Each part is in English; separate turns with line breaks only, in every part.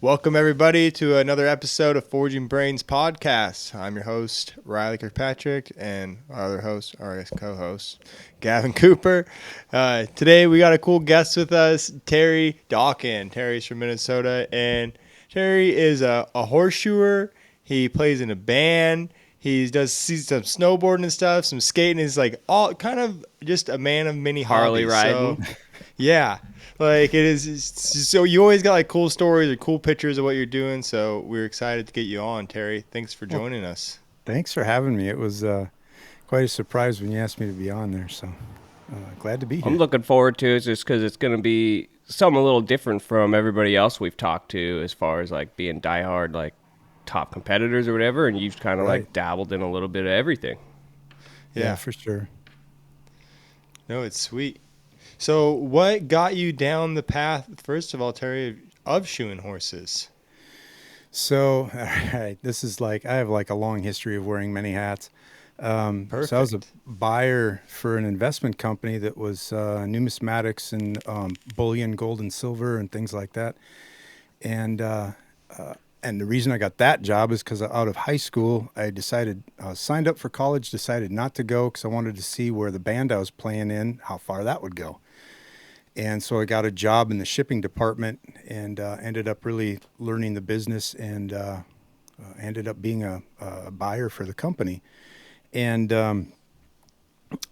Welcome, everybody, to another episode of Forging Brains podcast. I'm your host, Riley Kirkpatrick, and our other host, our co-host, Gavin Cooper. Today, we got a cool guest with us, Terry Dokken. Terry's from Minnesota, and Terry is a horseshoer. He plays in a band. He does some snowboarding and stuff, some skating. He's like all kind of just a man of many
Harley
hobbies. So,
riding.
yeah. Like it is, so you always got like cool stories or cool pictures of what you're doing. So we're excited to get you on, Terry. Thanks for
Well,
joining us.
thanks for having me. It was quite a surprise when you asked me to be on there. So glad to be
I'm
here.
looking forward to it just because it's going to be something a little different from everybody else we've talked to as far as like being diehard, like top competitors or whatever. And you've kind of
Right.
like dabbled in a little bit of everything.
Yeah,
Yeah.
for sure.
No, it's sweet. So what got you down the path, first of all, Terry, of shoeing horses?
So, all right, this is like I have like a long history of wearing many hats. So I was a
Perfect.
buyer for an investment company that was numismatics and bullion, gold and silver, and things like that. And and the reason I got that job is because out of high school, I decided signed up for college, decided not to go because I wanted to see where the band I was playing in, how far that would go. And so I got a job in the shipping department and ended up really learning the business and ended up being a buyer for the company. And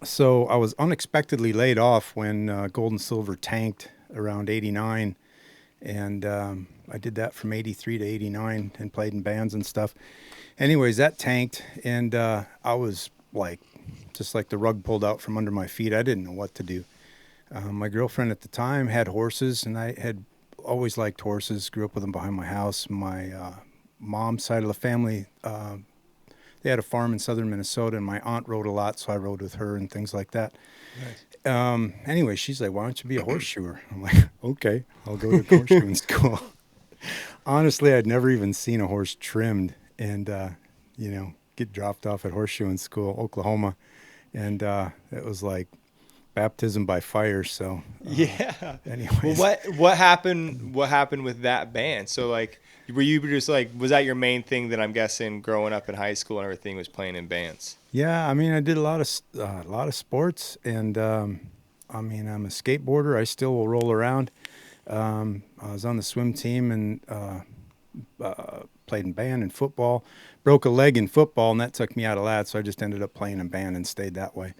so I was unexpectedly laid off when gold and silver tanked around 89. And I did that from 83 to 89 and played in bands and stuff. Anyways, that tanked. And I was like, just like the rug pulled out from under my feet. I didn't know what to do. My girlfriend at the time had horses, and I had always liked horses. Grew up with them behind my house. My mom's side of the family, they had a farm in southern Minnesota, and my aunt rode a lot, so I rode with her and things like that.
Nice.
Anyway, she's like, "Why don't you be a horseshoer?" I'm like, "Okay, I'll go to horseshoeing school." Honestly, I'd never even seen a horse trimmed, and get dropped off at horseshoeing school, Oklahoma, and it was like baptism by fire. So,
Yeah. Well,
anyways,
what happened with that band? So like, were you just like, was that your main thing that I'm guessing growing up in high school and everything was playing in bands?
yeah, I mean, I did a lot of sports, and I mean, I'm a skateboarder. I still will roll around. I was on the swim team and played in band and football. Broke a leg in football, and that took me out of that. So I just ended up playing in band and stayed that way.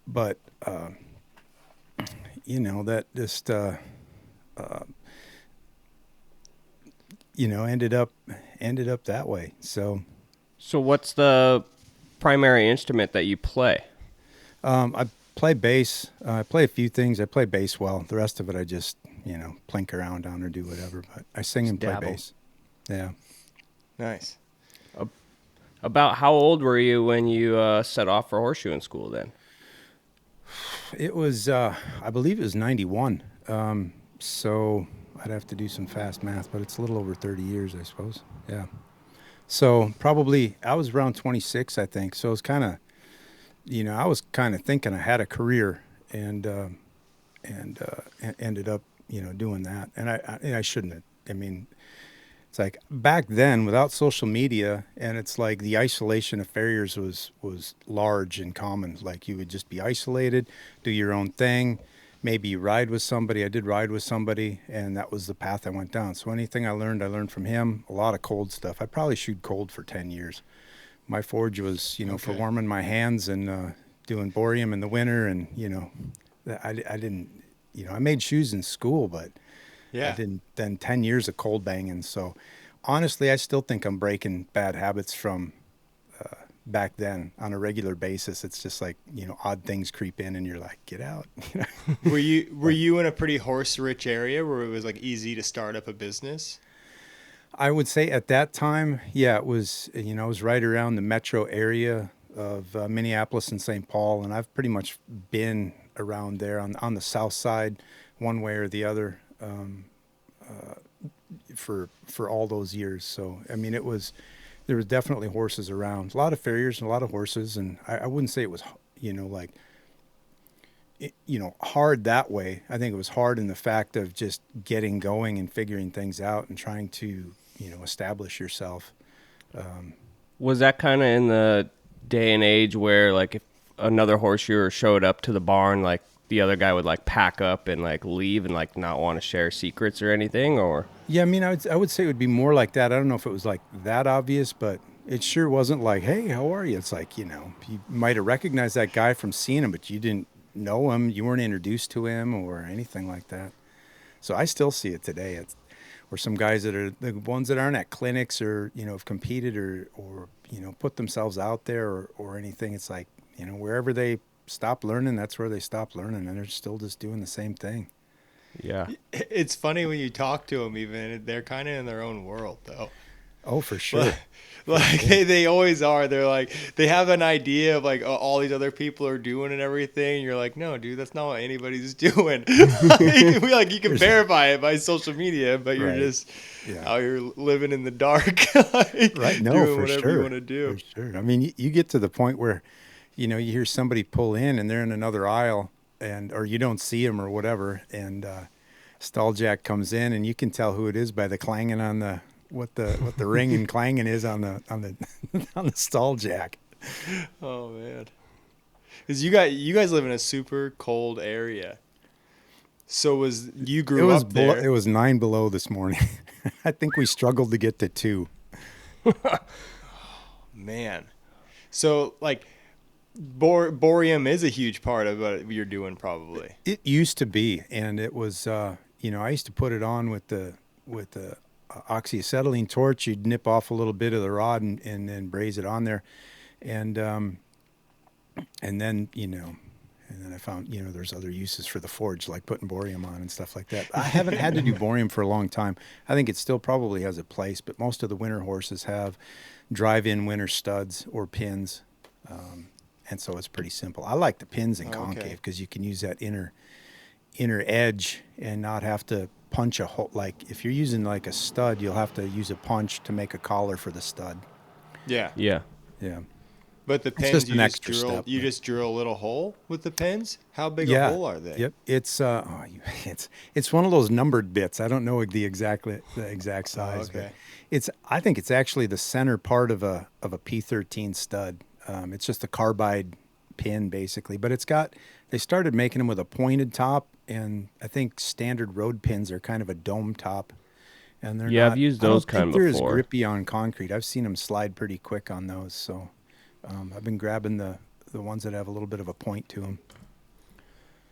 But that just ended up that way. So
So, what's the primary instrument that you play?
I play bass. I play a few things. I play bass well. The rest of it, I just plink around on or do whatever. But I sing and
Just
play
dabble.
bass. Yeah.
Nice.
About how old were you when you set off for horseshoeing school then?
It was, I believe it was 91. So I'd have to do some fast math, but it's a little over 30 years, I suppose. Yeah. So probably I was around 26, I think. So it was kind of, I was kind of thinking I had a career and, ended up, doing that. And I shouldn't have. I mean, it's like back then without social media, and it's like the isolation of farriers was large and common. Like you would just be isolated, do your own thing. Maybe you ride with somebody. I did ride with somebody, and that was the path I went down. So anything I learned from him. A lot of cold stuff. I probably shoot cold for 10 years. My forge was, for
Okay.
warming my hands and doing boreum in the winter, and I didn't, I made shoes in school, but I
Yeah.
didn't. Then 10 years of cold banging. So honestly, I still think I'm breaking bad habits from back then on a regular basis. It's just like, odd things creep in and you're like, get out.
Were
But
you in a pretty horse rich area where it was like easy to start up a business?
I would say at that time, yeah, it was, it was right around the metro area of Minneapolis and St. Paul. And I've pretty much been around there on the south side, one way or the other, for all those years. So, I mean, there was definitely horses around, a lot of farriers and a lot of horses. And I wouldn't say it was, like hard that way. I think it was hard in the fact of just getting going and figuring things out and trying to, establish yourself.
Was that kind of in the day and age where, like, if another horseshoer showed up to the barn, like, the other guy would, like, pack up and, like, leave and, like, not want to share secrets or anything, or?
Yeah, I mean, I would say it would be more like that. I don't know if it was like that obvious, but it sure wasn't like, hey, how are you? It's like, you might have recognized that guy from seeing him, but you didn't know him. You weren't introduced to him or anything like that. So I still see it today. It's or some guys that are the ones that aren't at clinics or, have competed or put themselves out there or anything. It's like, wherever they stop learning, that's where they stop learning, and they're still just doing the same thing.
Yeah.
It's funny when you talk to them, even they're kind of in their own world, though.
Oh, for sure.
Like they always are. They're like, they have an idea of like all these other people are doing and everything. And you're like, no, dude, that's not what anybody's doing. Like you can verify it by social media, but you're just out here living in the dark,
right? No,
doing
for
whatever
sure.
you want to do.
For sure. I mean, you get to the point where, you hear somebody pull in and they're in another aisle, or you don't see them or whatever, and stall jack comes in, and you can tell who it is by the clanging on the what the ring and clanging is on the on the stall jack.
Oh man, because you guys live in a super cold area. So you grew up there?
It was 9 below this morning. I think we struggled to get to 2.
Man, so like boreum is a huge part of what you're doing, probably.
It used to be, and it was I used to put it on with the oxyacetylene torch. You'd nip off a little bit of the rod and then braze it on there, and then and then I found there's other uses for the forge, like putting boreum on and stuff like that. I haven't had to do boreum for a long time. I think it still probably has a place, but most of the winter horses have drive-in winter studs or pins, and so it's pretty simple. I like the pins in concave because you can use that inner edge and not have to punch a hole. Like if you're using like a stud, you'll have to use a punch to make a collar for the stud.
Yeah. But the pins,
just an extra step.
You just drill a little hole with the pins. How big a hole are they?
Yep, it's one of those numbered bits. I don't know the exact size, but I think it's actually the center part of a P13 stud. It's just a carbide pin basically, but they started making them with a pointed top, and I think standard road pins are kind of a dome top, and they're not,
I've used those kind
before.
before.
They're as grippy on concrete. I've seen them slide pretty quick on those, so I've been grabbing the ones that have a little bit of a point to them.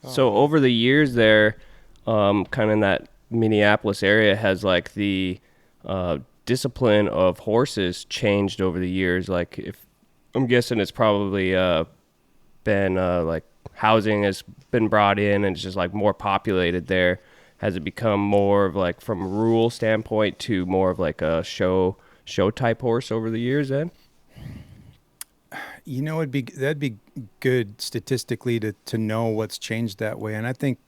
So over the years there, kind of in that Minneapolis area, has like the discipline of horses changed over the years? Like, if I'm guessing it's probably been like housing has been brought in and it's just like more populated there. Has it become more of like from a rural standpoint to more of like a show type horse over the years then?
That'd be good statistically to know what's changed that way. And I think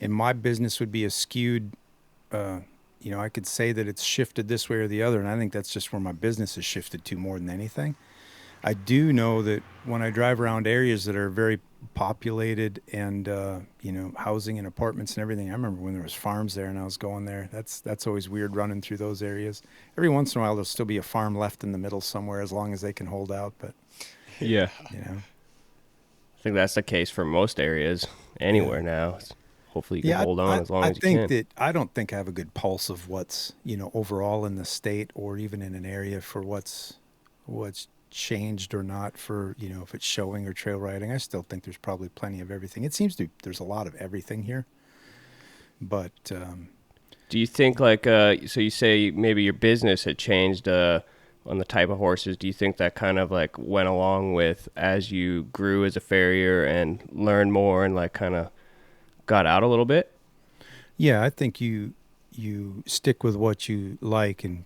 in my business would be a skewed, I could say that it's shifted this way or the other. And I think that's just where my business has shifted to more than anything. I do know that when I drive around areas that are very populated and, housing and apartments and everything, I remember when there was farms there and I was going there. That's always weird running through those areas. Every once in a while, there'll still be a farm left in the middle somewhere as long as they can hold out. But
yeah, I think that's the case for most areas anywhere now. Hopefully you can hold on as long as you can.
I don't think I have a good pulse of what's, overall in the state or even in an area for what's changed or not for, if it's showing or trail riding. I still think there's probably plenty of everything. It seems there's a lot of everything here. But
do you think like so you say maybe your business had changed on the type of horses? Do you think that kind of like went along with as you grew as a farrier and learned more and like kind of got out a little bit?
Yeah, I think you stick with what you like and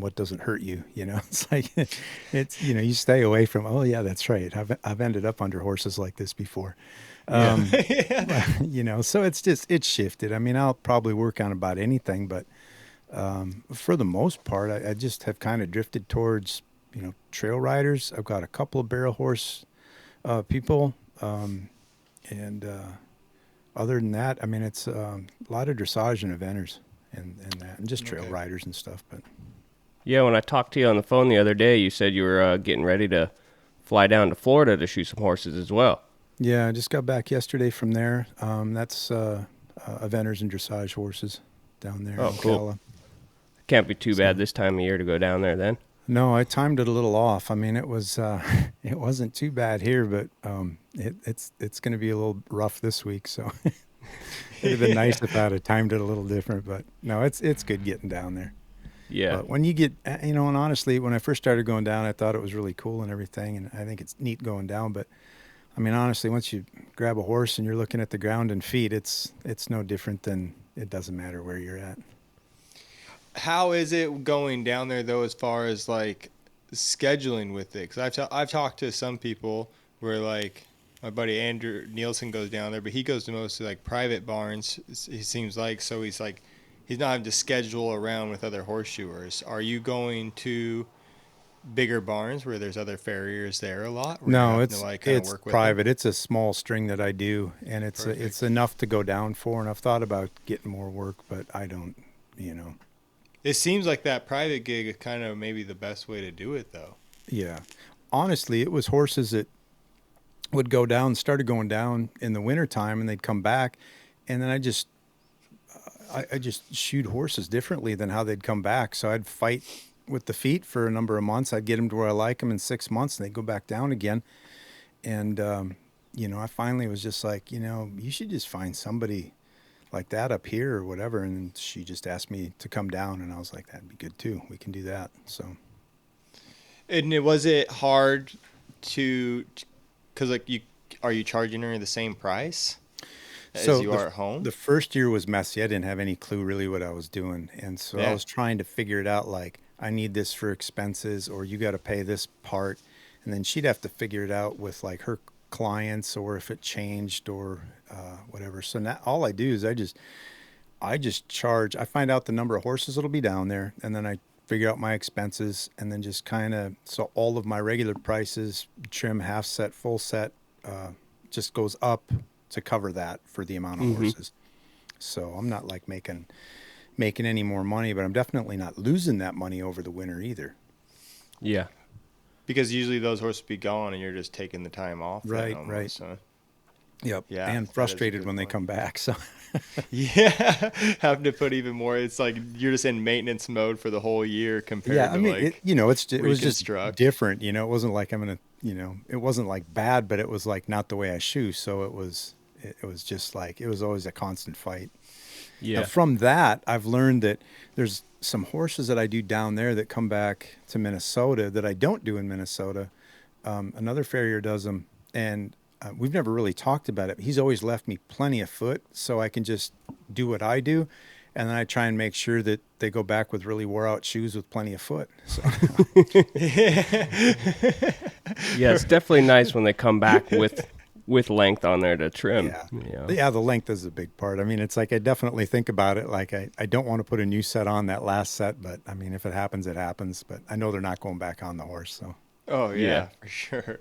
what doesn't hurt you. It's like you stay away from. Oh yeah, that's right. I've ended up under horses like this before. So it's shifted. I mean, I'll probably work on about anything, but for the most part, I just have kind of drifted towards trail riders. I've got a couple of barrel horse people, And other than that, I mean, it's a lot of dressage and eventers and that, and just trail riders and stuff. But
Yeah, when I talked to you on the phone the other day, you said you were getting ready to fly down to Florida to shoot some horses as well.
yeah, I just got back yesterday from there. That's eventers and dressage horses down there.
Oh,
in
cool.
Ocala.
Can't be too bad this time of year to go down there then.
No, I timed it a little off. I mean, it was it wasn't too bad here, but it's going to be a little rough this week. So it'd have been nice if I'd have timed it a little different. But no, it's good getting down there.
Yeah.
But when you get, and honestly, when I first started going down, I thought it was really cool and everything, and I think it's neat going down. But I mean, honestly, once you grab a horse and you're looking at the ground and feet, it's no different than, it doesn't matter where you're at.
How is it going down there though, as far as like scheduling with it? Because I've talked to some people where like my buddy Andrew Nielsen goes down there, but he goes to mostly like private barns. He seems like, so he's like, he's not having to schedule around with other horseshoers. Are you going to bigger barns where there's other farriers there a lot?
No, it's
to, like, kinda
it's
work with
private. It's a small string that I do, and it's
Perfect.
enough to go down for. And I've thought about getting more work, but I don't,
It seems like that private gig is kind of maybe the best way to do it, though.
Yeah. Honestly, it was horses that would go down, started going down in the wintertime, and they'd come back, and then I just shoot horses differently than how they'd come back. So I'd fight with the feet for a number of months. I'd get them to where I like them in 6 months, and they'd go back down again. And, I finally was just like, you should just find somebody like that up here or whatever. And she just asked me to come down, and I was like, that'd be good too. We can do that. So.
And was it hard to, because like are you charging her the same price as you are at home?
The first year was messy. I didn't have any clue really what I was doing. And so I was trying to figure it out, like, I need this for expenses, or you got to pay this part. And then she'd have to figure it out with like her clients, or if it changed or whatever. So now all I do is I just charge. I find out the number of horses that'll be down there, and then I figure out my expenses, and then just kind of, so all of my regular prices, trim, half set, full set, just goes up to cover that for the amount of horses. So I'm not like making any more money, but I'm definitely not losing that money over the winter either.
Yeah.
Because usually those horses be gone and you're just taking the time off.
Right,
almost,
right.
So.
Yep.
Yeah,
And frustrated when they come back. So
Yeah, having to put even more. It's like you're just in maintenance mode for the whole year compared
yeah,
to
I mean,
like
it was just
reconstruct.
different. It wasn't like it wasn't like bad, but it was like not the way I shoe. So it was just like, it was always a constant fight.
Yeah.
Now, from that, I've learned that there's some horses that I do down there that come back to Minnesota that I don't do in Minnesota. Another farrier does them, and we've never really talked about it. He's always left me plenty of foot, so I can just do what I do, and then I try and make sure that they go back with really wore out shoes with plenty of foot. So.
Yeah, it's definitely nice when they come back with length on there to trim.
Yeah. Yeah, the length is a big part. I mean, it's like I definitely think about it. Like I don't want to put a new set on that last set, but I mean, if it happens, it happens. But I know they're not going back on the horse, so.
Oh yeah,
Yeah.
for sure.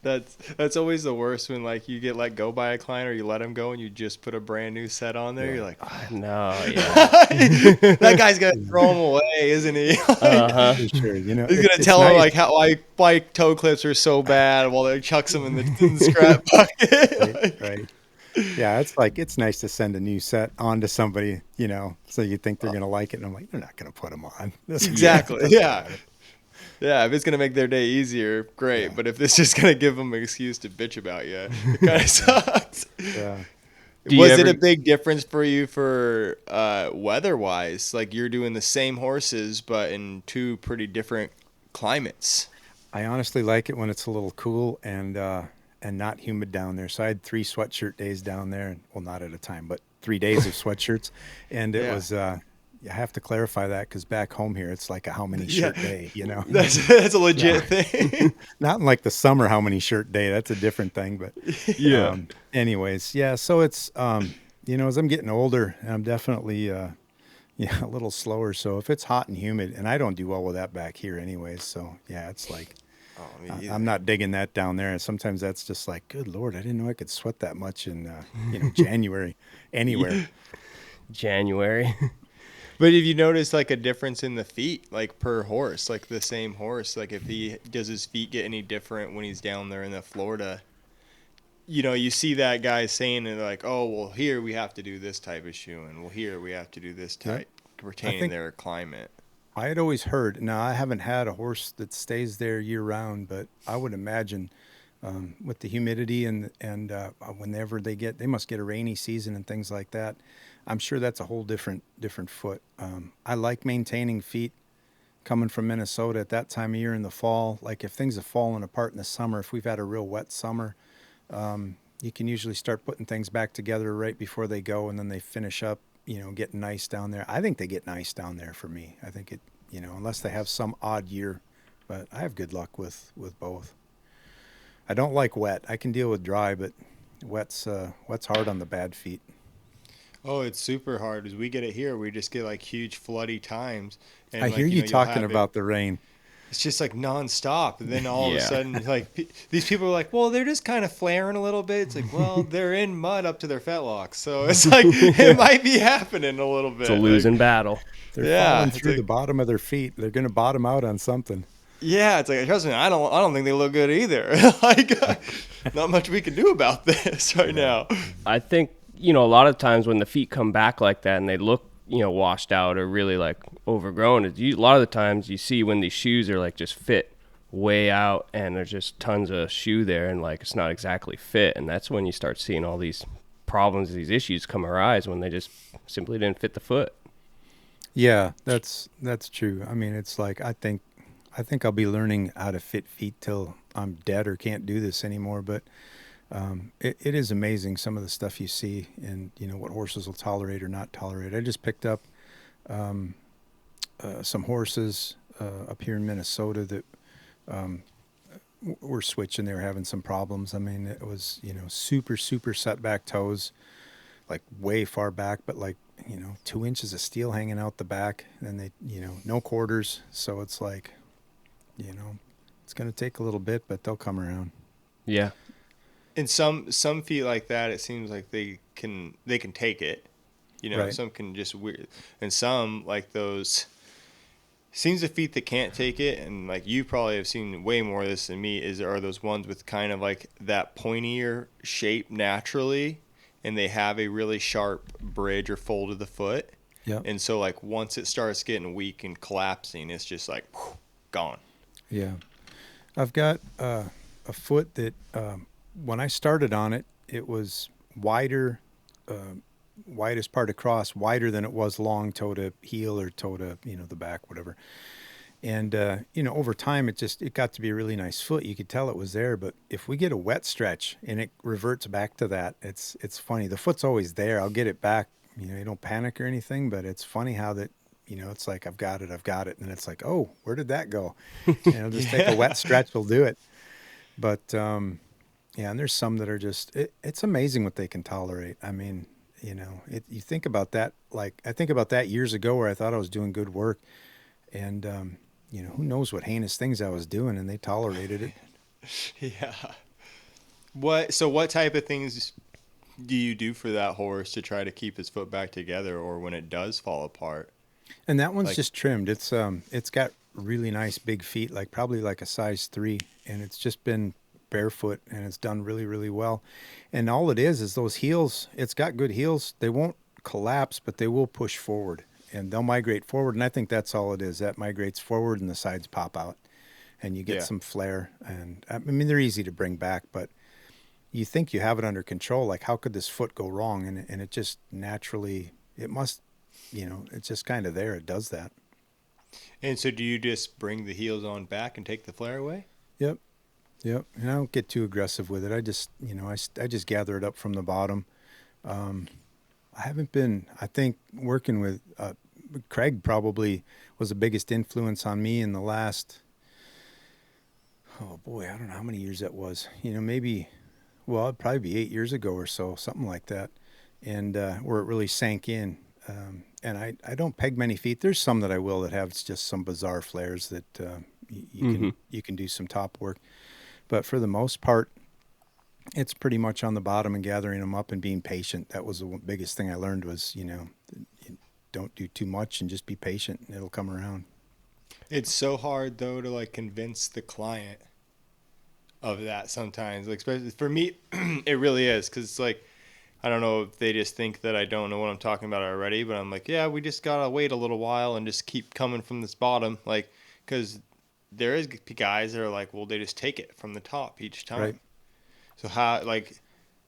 That's always the worst when like you get let go by a client or you let him go and you just put a brand new set on there.
Yeah.
You're like, oh,
No, yeah.
that guy's gonna throw him away, isn't he?
Uh-huh.
For sure,
He's gonna tell him like how why toe clips are so bad while they chucks them in the scrap bucket.
Right. Yeah, it's nice to send a new set on to somebody, so you think they're gonna like it, and I'm like, they're not gonna put them on.
Exactly. Yeah. Yeah, if it's gonna make their day easier, great.
Yeah.
But if it's just gonna give them an excuse to bitch about you, it kind of sucks.
Yeah.
Was it a big difference for you for weather-wise? Like you're doing the same horses, but in two pretty different climates.
I honestly like it when it's a little cool and not humid down there. So I had 3 sweatshirt days down there, well, not at a time, but 3 days of sweatshirts, and it was. I have to clarify that because back home here, it's like a how many shirt day,
That's a legit thing.
Not in like the summer how many shirt day. That's a different thing. But anyways, yeah. So it's as I'm getting older, I'm definitely a little slower. So if it's hot and humid, and I don't do well with that back here anyways. So yeah, it's like
Oh, me either.
I'm not digging that down there. And sometimes that's just like, good Lord, I didn't know I could sweat that much in, January anywhere.
January.
But if you notice like a difference in the feet, like per horse, like the same horse, like if he does his feet get any different when he's down there in the Florida, you see that guy saying it like, oh, well, here we have to do this type of shoeing. Well, here we have to do this
Yeah.
type pertaining
think-
their climate.
I had always heard, now I haven't had a horse that stays there year round, but I would imagine with the humidity and whenever they must get a rainy season and things like that. I'm sure that's a whole different foot. I like maintaining feet coming from Minnesota at that time of year in the fall. Like if things have fallen apart in the summer, if we've had a real wet summer, you can usually start putting things back together right before they go, and then they finish up, getting nice down there. I think they get nice down there for me. I think it, unless they have some odd year, but I have good luck with both. I don't like wet. I can deal with dry, but wet's hard on the bad feet.
Oh, it's super hard. As we get it here, we just get like huge floody times. And
I
like,
hear you
you'll
talking
have it-
about the rain.
It's just like nonstop, and then all of a
Yeah.
sudden, like these people are like, "Well, they're just kind of flaring a little bit." It's like, well, they're in mud up to their fetlocks, so it's like it might be happening a little bit.
It's a losing battle.
They're
Yeah,
falling
it's
through
like-
the bottom of their feet. They're going to bottom out on something.
Yeah, it's like, trust me, I don't think they look good either. Like, not much we can do about this right now.
I think, a lot of times when the feet come back like that and they look, washed out or really like overgrown, a lot of the times you see when these shoes are like just fit way out and there's just tons of shoe there and like it's not exactly fit. And that's when you start seeing all these problems, these issues come arise when they just simply didn't fit the foot.
Yeah, that's true. I mean, it's like I think I'll be learning how to fit feet till I'm dead or can't do this anymore. But it is amazing some of the stuff you see and what horses will tolerate or not tolerate. I just picked up some horses up here in Minnesota that were switching. They were having some problems. I mean, it was super setback toes, like way far back, but like 2 inches of steel hanging out the back, and they no quarters. So it's like it's going to take a little bit, but they'll come around.
Yeah.
And some feet like that, it seems like they can take it.
Right.
Some can just weird, and some like those. Seems the feet that can't take it, and like you probably have seen way more of this than me, are those ones with kind of like that pointier shape naturally, and they have a really sharp bridge or fold of the foot.
Yeah.
And so like once it starts getting weak and collapsing, it's just like gone.
Yeah. I've got a foot that when I started on it, it was wider, widest part across, wider than it was long toe to heel or toe to, the back, whatever. And, over time, it got to be a really nice foot. You could tell it was there, but if we get a wet stretch and it reverts back to that, it's funny. The foot's always there. I'll get it back. You don't panic or anything, but it's funny how that, it's like, I've got it. And it's like, oh, where did that go? It'll just take a wet stretch. Will do it. But, yeah, and there's some that are just, it's amazing what they can tolerate. I mean, you think about that, like I think about that years ago where I thought I was doing good work, and, who knows what heinous things I was doing, and they tolerated it.
Yeah. What type of things do you do for that horse to try to keep his foot back together, or when it does fall apart?
And that one's
Like-
just trimmed. It's got really nice big feet, like probably like a size 3, and it's just been barefoot, and it's done really, really well. And all it is those heels. It's got good heels. They won't collapse, but they will push forward, and they'll migrate forward. And I think that's all it is. That migrates forward, and the sides pop out, and you get
Yeah.
some flare. And I mean, they're easy to bring back, but you think you have it under control. Like, how could this foot go wrong? And it just naturally, it must, it's just kind of there. It does that.
And so do you just bring the heels on back and take the flare away?
Yep. And I don't get too aggressive with it. I just, I just gather it up from the bottom. I haven't been, I think, working with Craig probably was the biggest influence on me in the last, oh boy, I don't know how many years that was. Maybe, well, it'd probably be 8 years ago or so, something like that. And where it really sank in. And I don't peg many feet. There's some that I will that have just some bizarre flares that, you can do some top work. But for the most part, it's pretty much on the bottom and gathering them up and being patient. That was the biggest thing I learned was, don't do too much and just be patient and it'll come around.
It's so hard though to like convince the client of that sometimes. Like especially for me, it really is because it's like I don't know if they just think that I don't know what I'm talking about already, but I'm like, yeah, we just gotta wait a little while and just keep coming from this bottom, like because there is guys that are like, well, they just take it from the top each time.
Right.
So how like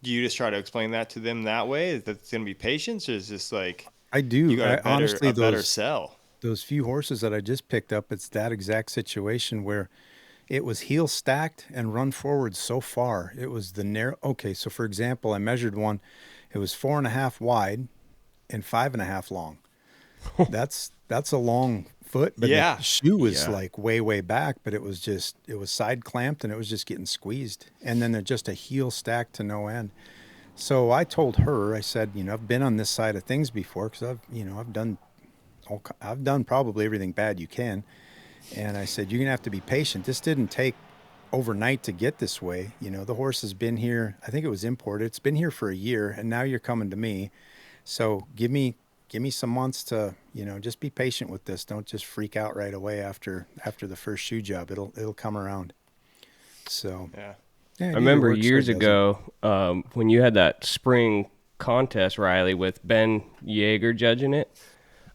do you just try to explain that to them that way? Is that it's gonna be patience, or is this like
I do.
you got
Honestly,
a better sell?
those few horses that I just picked up, it's that exact situation where it was heel stacked and run forward so far. It was the narrow. Okay, so for example, I measured one. It was 4.5 wide and 5.5 long. That's a long foot, but
Yeah.
the shoe was
Yeah.
like way back, but it was side clamped and it was just getting squeezed. And then just a heel stack to no end. So I told her, I said, I've been on this side of things before because I've done probably everything bad you can. And I said, you're going to have to be patient. This didn't take overnight to get this way. The horse has been here. I think it was imported. It's been here for a year and now you're coming to me. So give me some months to, just be patient with this. Don't just freak out right away after the first shoe job. It'll come around. So,
Yeah.
yeah,
I remember years ago when you had that spring contest, Riley, with Ben Yeager judging it.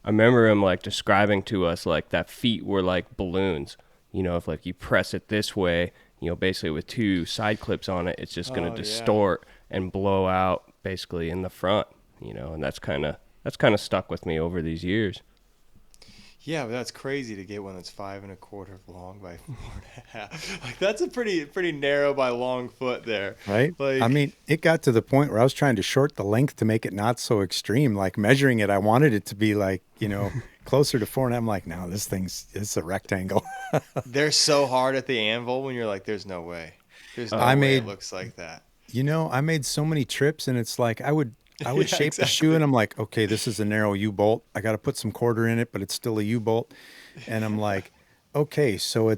I remember him like describing to us like that feet were like balloons. If like you press it this way, basically with 2 side clips on it, it's just going to distort and blow out basically in the front. And that's kind of stuck with me over these years.
Yeah, but that's crazy to get one that's 5 1/4 long by 4.5. Like that's a pretty narrow by long foot there,
right?
Like,
I mean, it got to the point where I was trying to short the length to make it not so extreme. Like measuring it, I wanted it to be like closer to 4, and I'm like, no, it's a rectangle.
they're so hard at the anvil when you're like, there's no way, it looks like that.
I made so many trips, and it's like I would
Yeah,
shape the shoe, and I'm like, okay, this is a narrow U-bolt. I got to put some quarter in it, but it's still a U-bolt. And I'm like, okay, so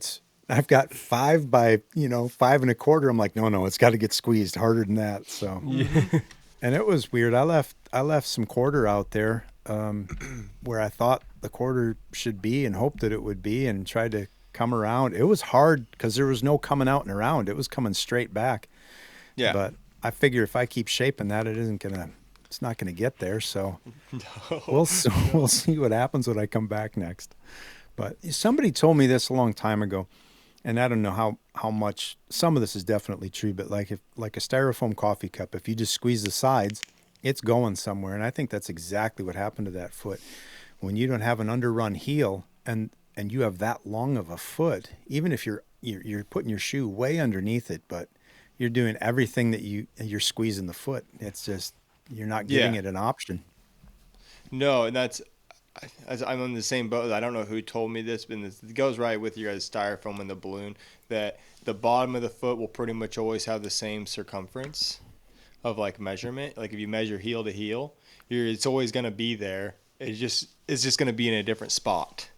I've got 5 by 5 1/4. I'm like, no, it's got to get squeezed harder than that. So, and it was weird. I left some quarter out there where I thought the quarter should be and hoped that it would be, and tried to come around. It was hard because there was no coming out and around. It was coming straight back.
Yeah,
But I figure if I keep shaping that, it's not gonna get there. So we'll see what happens when I come back next. But somebody told me this a long time ago, and I don't know how much. Some of this is definitely true, but like a styrofoam coffee cup, if you just squeeze the sides, it's going somewhere. And I think that's exactly what happened to that foot. When you don't have an underrun heel and you have that long of a foot, even if you're putting your shoe way underneath it, but you're doing everything that you're squeezing the foot. It's just, you're not giving it an option.
No, and I'm on the same boat. I don't know who told me this, but it goes right with your guys' styrofoam and the balloon, that the bottom of the foot will pretty much always have the same circumference of like measurement. Like if you measure heel to heel, it's always going to be there. It's just going to be in a different spot.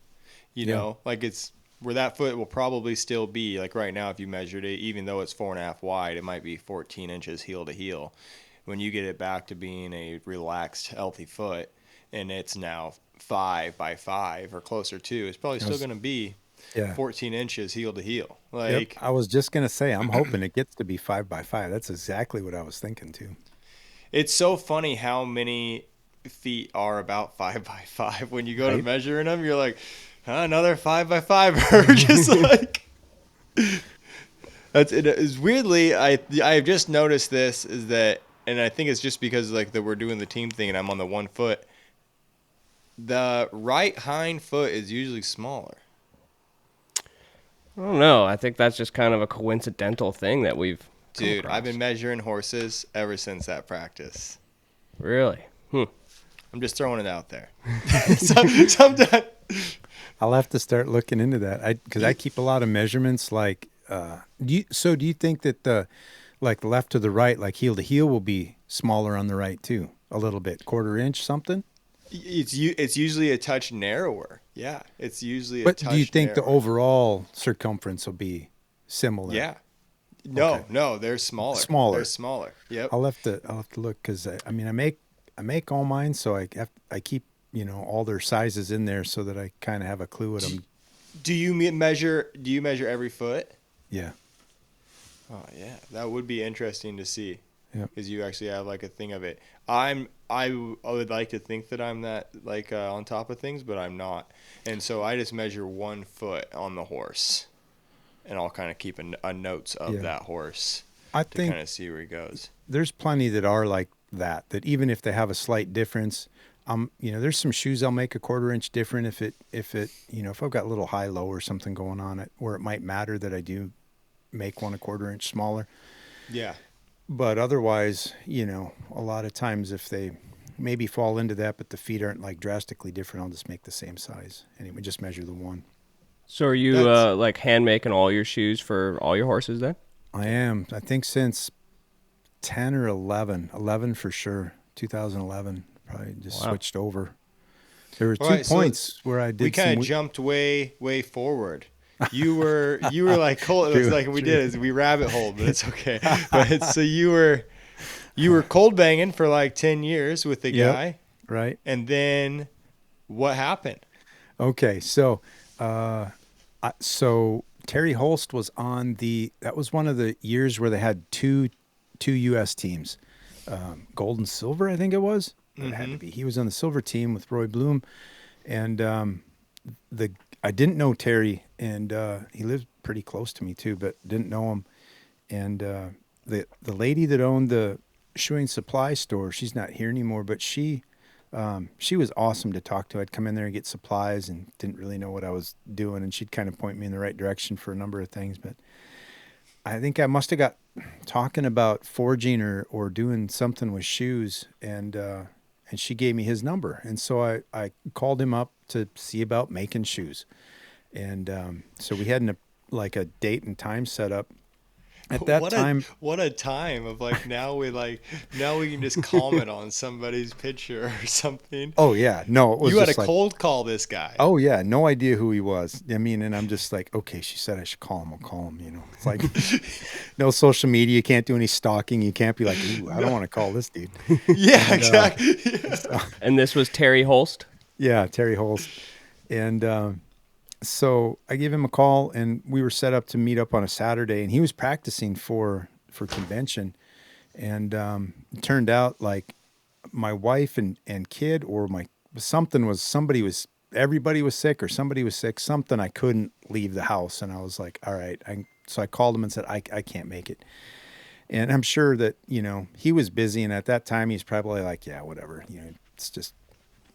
Like it's where that foot will probably still be. Like right now, if you measured it, even though it's 4.5 wide, it might be 14 inches heel to heel. When you get it back to being a relaxed, healthy foot, and it's now 5 by 5 or closer to, it's probably still going to be 14 inches heel to heel. Like,
I was just going to say, I'm hoping it gets to be 5 by 5. That's exactly what I was thinking too.
It's so funny how many feet are about 5 by 5. When you go to measuring them, you're like, another 5 by 5. Just like, it is weirdly, I've just noticed this is that, and I think it's just because like that we're doing the team thing and I'm on the 1 foot. The right hind foot is usually smaller.
I don't know. I think that's just kind of a coincidental thing that we've come
Dude,
across.
I've been measuring horses ever since that practice.
Really?
Hmm.
I'm
just throwing it out there. Sometimes
I'll have to start looking into that. Because I keep a lot of measurements. Like, do you think that the left to the right, like heel to heel, will be smaller on the right too, a little bit, 1/4 inch something?
It's usually a touch narrower. Yeah, it's usually a
But
touch
do you think the
narrower.
overall circumference will be similar?
Yeah.
Okay.
No, they're smaller. They're
Smaller.
smaller. Yep.
I'll have to look because I mean I make all mine, so I keep all their sizes in there so that I kind of have a clue what I'm.
Do you measure? Do you measure every foot?
Yeah.
Oh yeah, that would be interesting to see,
Yep.
because you actually have like a thing of it. I would like to think that I'm that like on top of things, but I'm not, and so I just measure 1 foot on the horse, and I'll kind of keep a notes of
Yeah.
that horse
I
to
think
kind of see where he goes.
there's plenty that are like that. That even if they have a slight difference, there's some shoes I'll make a 1/4 inch different if I've got a little high low or something going on it where it might matter that I do make one a 1/4 inch smaller.
Yeah.
But otherwise, a lot of times if they maybe fall into that, but the feet aren't like drastically different, I'll just make the same size. Anyway, just measure the one.
So are you
That's-
like hand making all your shoes for all your horses then?
I am. I think since 10 or 11, 11 for sure. 2011, probably just
Wow.
switched over. There were
All
two
right, so
points where I
we
did
kind
some.
of jumped way forward. You were like cold. It was
True,
like we
true.
did is we rabbit holed, but it's okay. But so you were cold banging for like 10 years with the
Yep.
guy,
Right.
and then what happened?
Okay. So, so Terry Holst was on that was one of the years where they had two U.S. teams, gold and silver, I think it was. It had to be. He was on the silver team with Roy Bloom, and I didn't know Terry, and he lived pretty close to me too, but didn't know him. And the lady that owned the shoeing supply store, she's not here anymore, but she was awesome to talk to. I'd come in there and get supplies and didn't really know what I was doing, and she'd kind of point me in the right direction for a number of things. But I think I must have got talking about forging or doing something with shoes, and she gave me his number, and so I called him up to see about making shoes, and so we had like a date and time set up. At that time,
What a time of like now we can just comment on somebody's picture or something.
oh yeah, no, it was
You had
just
to
like,
cold call this guy.
oh yeah, no idea who he was. I mean, and I'm just like, okay, she said I should call him. I'll call him. It's like no social media. You can't do any stalking. You can't be like, ooh, I don't want to call this dude.
Yeah,
And,
exactly.
And this was Terry Holst?
Yeah, Terry Holst. And so I gave him a call, and we were set up to meet up on a Saturday, and he was practicing for convention. And it turned out like my wife and kid or everybody was sick or somebody was sick, something. I couldn't leave the house. And I was like, all right. So I called him and said, I can't make it. And I'm sure that, he was busy. And at that time, he's probably like, yeah, whatever. It's just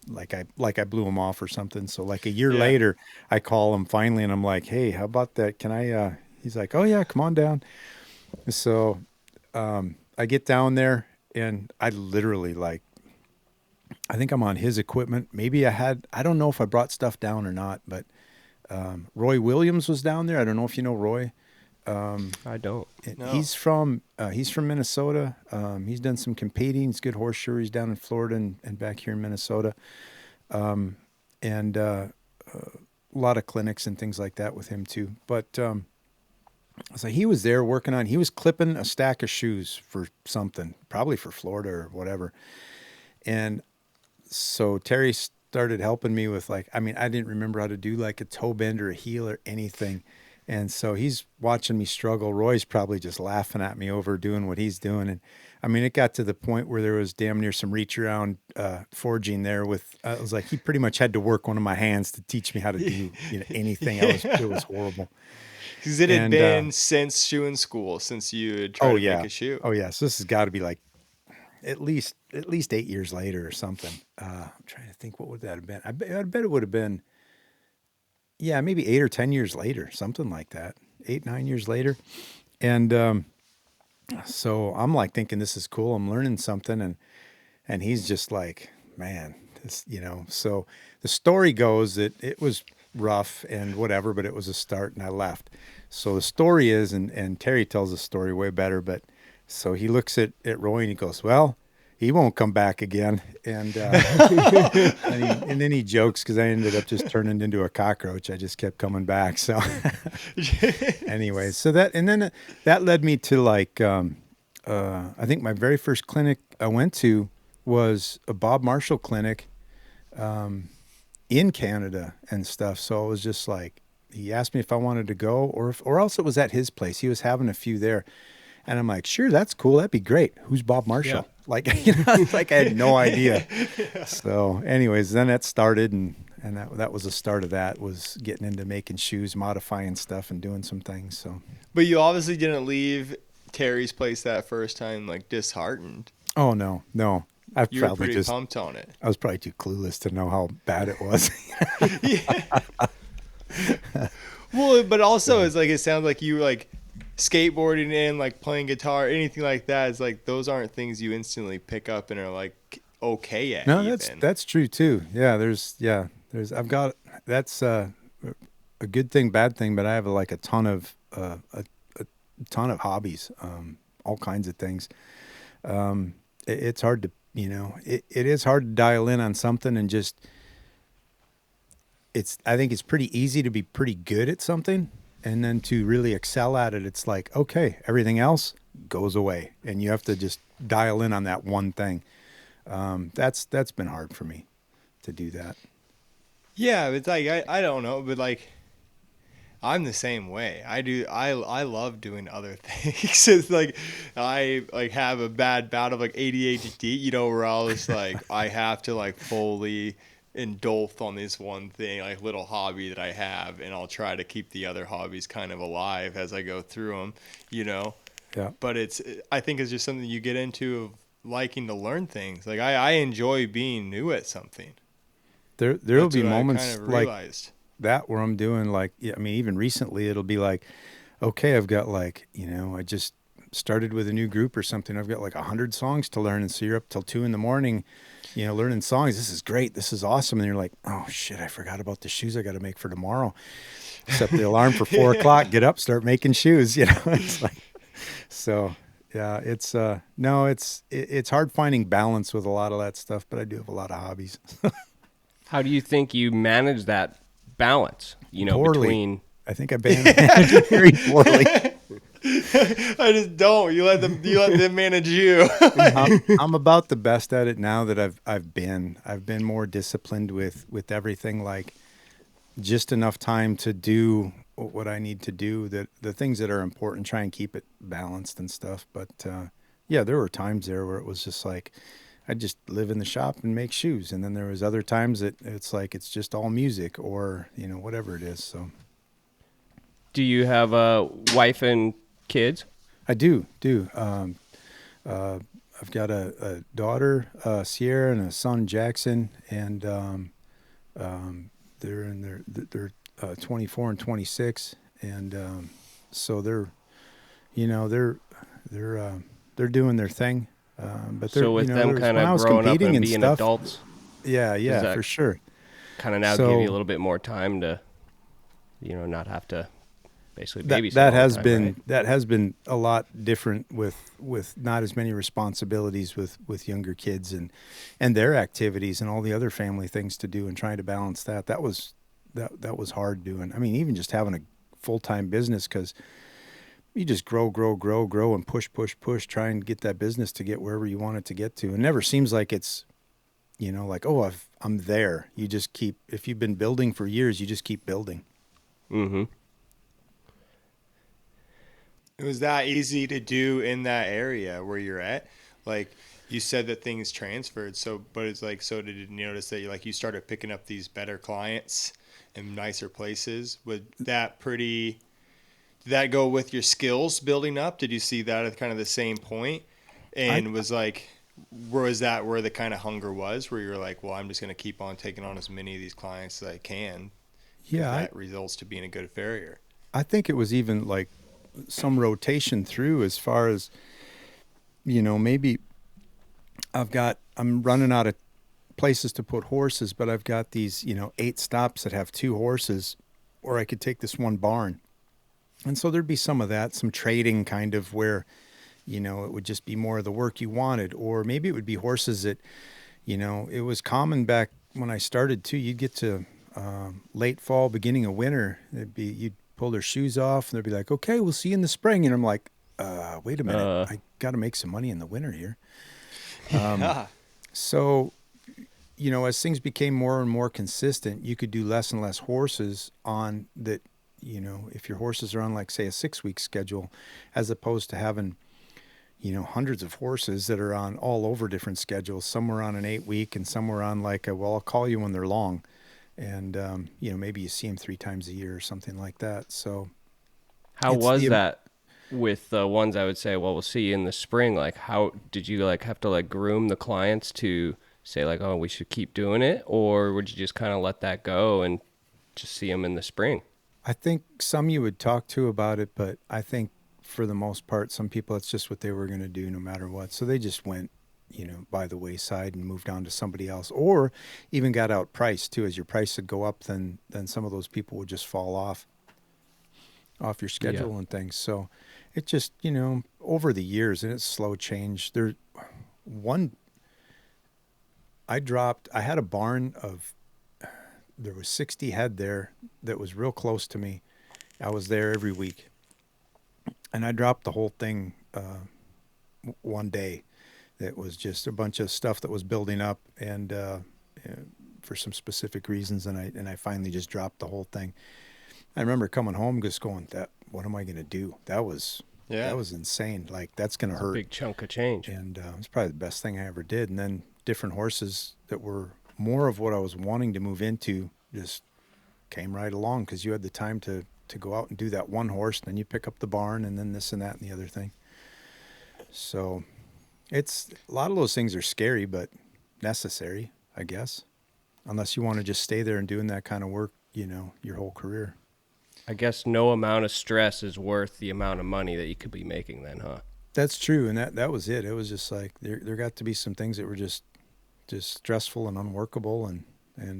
like I blew him off or something. So like a year
Yeah.
later, I call him finally, and I'm like, hey, how about that? Can I, he's like, oh yeah, come on down. So I get down there, and I literally I think I'm on his equipment. Maybe I don't know if I brought stuff down or not, but Roy Williams was down there. I don't know if you know Roy.
I don't.
No.
He's from Minnesota. He's done some competing. He's a good horse shoer. He's down in Florida and back here in Minnesota. And a lot of clinics and things like that with him too. But so he was there he was clipping a stack of shoes for something, probably for Florida or whatever. And so Terry started helping me with I didn't remember how to do like a toe bend or a heel or anything. And so he's watching me struggle. Roy's probably just laughing at me over doing what he's doing. And it got to the point where there was damn near some reach around forging there with, it was like, he pretty much had to work one of my hands to teach me how to do anything. It was horrible.
Because it had been since shoeing school, since you had tried to make a shoe.
Oh yeah. So this has got to be like at least 8 years later or something. I'm trying to think, what would that have been? I bet it would have been, yeah, maybe 8 or 10 years later, something like that. 8, 9 years later. And so I'm like thinking this is cool. I'm learning something. And he's just like, man, this, so the story goes that it was rough and whatever, but it was a start, and I left. So the story is, and Terry tells the story way better, but so he looks at Roy and he goes, well, he won't come back again. And and then he jokes because I ended up just turning into a cockroach. I just kept coming back. So anyway, so that led me to like I think my very first clinic I went to was a Bob Marshall clinic in Canada and stuff. So it was just like he asked me if I wanted to go, or else it was at his place. He was having a few there. And I'm like, sure, that's cool. That'd be great. Who's Bob Marshall?
Yeah.
Like, like I had no idea. So anyways, then that started and that was the start of that, was getting into making shoes, modifying stuff and doing some things. So,
But you obviously didn't leave Terry's place that first time like disheartened.
oh no.
You were pretty pumped on it.
I was probably too clueless to know how bad it was.
Well, but also it's like, it sounds like you like skateboarding and like playing guitar, anything like that. It's like those aren't things you instantly pick up and are like okay at.
No,
even.
that's true too. There's I've got, that's a good thing, bad thing, but I have like a ton of hobbies, all kinds of things. It's hard to, it is hard to dial in on something and just, I think it's pretty easy to be pretty good at something, and then to really excel at it, it's like, okay, everything else goes away and you have to just dial in on that one thing. That's been hard for me to do that.
Yeah, it's like I don't know, but like I'm the same way. I love doing other things. It's like I like have a bad bout of like ADHD, where I'll just like I have to like fully indulge on this one thing, like little hobby that I have, and I'll try to keep the other hobbies kind of alive as I go through them,
Yeah.
But I think it's just something you get into of liking to learn things. Like I enjoy being new at something.
There'll be moments
kind of
like that where I'm doing like, I mean, even recently it'll be like, okay, I've got like, I just started with a new group or something. I've got like 100 songs to learn. And so you're up till 2 a.m, learning songs. This is great. This is awesome. And you're like, oh shit, I forgot about the shoes I got to make for tomorrow. Set the alarm for 4 o'clock, get up, start making shoes, it's like, so yeah, it's, no, it's hard finding balance with a lot of that stuff, but I do have a lot of hobbies.
How do you think you manage that balance,
Poorly.
between...
I think I manage it very poorly.
I just don't. You let them manage you.
I'm about the best at it now that I've been more disciplined with everything, like just enough time to do what I need to do, that the things that are important, try and keep it balanced and stuff. But yeah, there were times there where it was just like I just live in the shop and make shoes, and then there was other times that it's like it's just all music or whatever it is. So,
Do you have a wife and kids?
I do. I've got a daughter, Sierra, and a son, Jackson, and they're in they're 24 and 26, and so they're doing their thing. But they're,
So with them kind
when I
of
was
growing up
competing
and being
stuff,
adults,
yeah,
that
for sure.
kind of now
So-
give you a little bit more time to, not have to basically babysit.
That
all the
has
time,
been
right?
that has been a lot different with not as many responsibilities with younger kids and their activities and all the other family things to do, and trying to balance that. That was hard doing. I mean, even just having a full-time business, because you just grow and push, try and get that business to get wherever you want it to get to. It never seems like it's, like, oh, I'm there. You just keep, if you've been building for years, you just keep building.
Mm-hmm.
It was that easy to do in that area where you're at. Like you said that things transferred. So, but it's like, so did you notice that you started picking up these better clients in nicer places? Did that go with your skills building up? Did you see that at kind of the same point? And was that where the kind of hunger was, where you're like, well, I'm just going to keep on taking on as many of these clients as I can.
Yeah.
That results to being a good farrier.
I think it was even like some rotation through, as far as, maybe I'm running out of places to put horses, but I've got these, 8 stops that have 2 horses, or I could take this one barn. And so there'd be some of that, some trading kind of where, it would just be more of the work you wanted. Or maybe it would be horses that, it was common back when I started too. You'd get to late fall, beginning of winter. You'd pull their shoes off and they'd be like, okay, we'll see you in the spring. And I'm like, wait a minute, I got to make some money in the winter here. So, as things became more and more consistent, you could do less and less horses on that. If your horses are on, like, say, a 6-week schedule, as opposed to having, hundreds of horses that are on all over different schedules. Some were on an 8-week and some were on like I'll call you when they're long. And, maybe you see them 3 times a year or something like that. So
how was that with the ones I would say, well, we'll see you in the spring? Like, how did you have to groom the clients to say oh, we should keep doing it? Or would you just kind of let that go and just see them in the spring?
I think some you would talk to about it, but I think for the most part, some people, it's just what they were going to do no matter what. So they just went, by the wayside and moved on to somebody else, or even got outpriced too. As your price would go up, then some of those people would just fall off your schedule and things. So it just, over the years, and it's slow change. I had a barn there was 60 head there that was real close to me. I was there every week. And I dropped the whole thing one day. It was just a bunch of stuff that was building up, and for some specific reasons, and I finally just dropped the whole thing. I remember coming home just going, what am I going to do? That was insane. Like, that's going to hurt.
A big chunk of change.
And it was probably the best thing I ever did. And then different horses that were more of what I was wanting to move into just came right along, because you had the time to go out and do that one horse, and then you pick up the barn, and then this and that and the other thing. So it's a lot of those things are scary, but necessary, I guess, unless you want to just stay there and doing that kind of work, your whole career.
I guess no amount of stress is worth the amount of money that you could be making then, huh?
That's true. And that was it. It was just like, there got to be some things that were just stressful and unworkable, and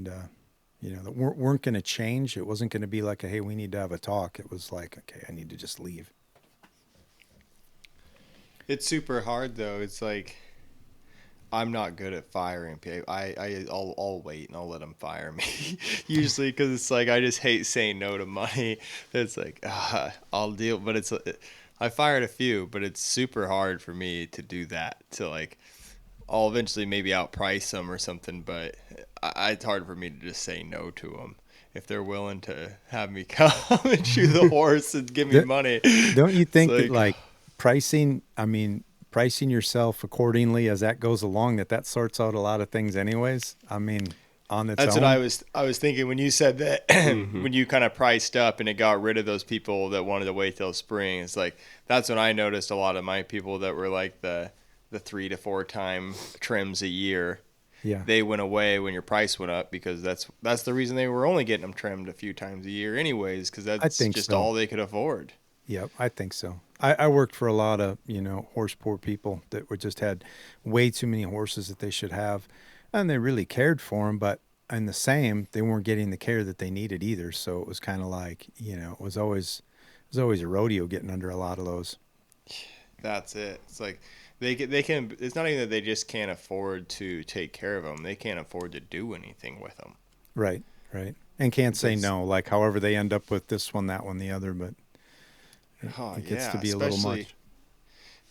that weren't going to change. It wasn't going to be like, hey, we need to have a talk. It was like, okay, I need to just leave.
It's super hard though. It's like, I'm not good at firing people. I'll wait and I'll let them fire me usually, because it's like, I just hate saying no to money. It's like, I'll deal. But I fired a few, but it's super hard for me to do that. To I'll eventually maybe outprice them or something, but it's hard for me to just say no to them if they're willing to have me come and shoot the horse and give me money.
Don't you think that pricing yourself accordingly as that goes along, that sorts out a lot of things anyways? On its
That's
own.
what I was thinking when you said that. When you kind of priced up and it got rid of those people that wanted to wait till spring. It's like, that's when I noticed a lot of my people that were like the 3 to 4 time trims a year.
Yeah,
they went away when your price went up, because that's the reason they were only getting them trimmed a few times a year anyways, because that's just all they could afford.
Yep, I think so. I worked for a lot of, horse poor people that just had way too many horses that they should have, and they really cared for them, but in the same, they weren't getting the care that they needed either. So it was kind of like, it was always a rodeo getting under a lot of those.
That's it. It's like they can. It's not even that they just can't afford to take care of them. They can't afford to do anything with them.
Right. And can't say no. Like, however they end up with this one, that one, the other, but it gets to be a little much.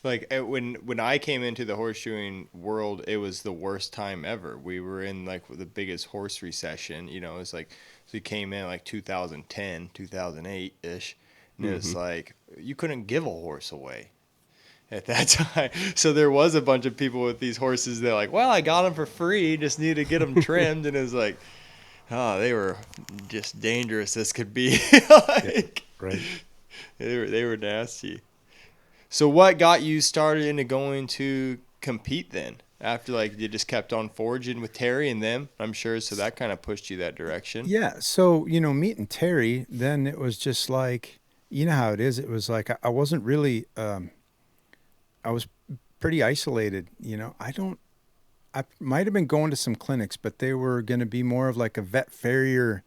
Like, when I came into the horseshoeing world, it was the worst time ever. We were in the biggest horse recession. It was like, so we came in 2010, 2008 ish, and it was like, you couldn't give a horse away at that time. So there was a bunch of people with these horses that I got them for free, just need to get them trimmed. And it was like, they were just dangerous as could be.
Right.
They were nasty. So what got you started into going to compete then? After you just kept on foraging with Terry and them, I'm sure. So that kind of pushed you that direction.
Yeah. So, meeting Terry, then it was just like, how it is. It was like, I wasn't really, I was pretty isolated. I might have been going to some clinics, but they were going to be more of like a vet farrier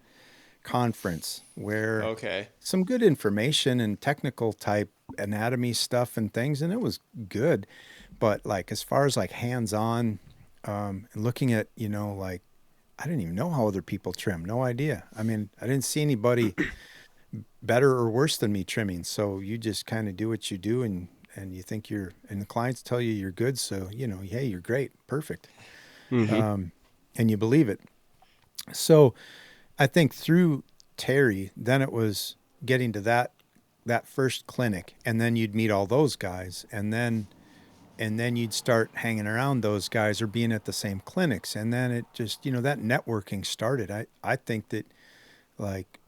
conference where some good information and technical type anatomy stuff and things, and it was good. But like as far as like hands-on, and looking at, like I didn't even know how other people trim. No idea. I mean, I didn't see anybody better or worse than me trimming. So you just kind of do what you do, and you think and the clients tell you you're good. So, hey, you're great. Perfect.
Mm-hmm.
And you believe it. So I think through Terry, then it was getting to that first clinic, and then you'd meet all those guys, and then you'd start hanging around those guys or being at the same clinics, and then it just, that networking started. I think that like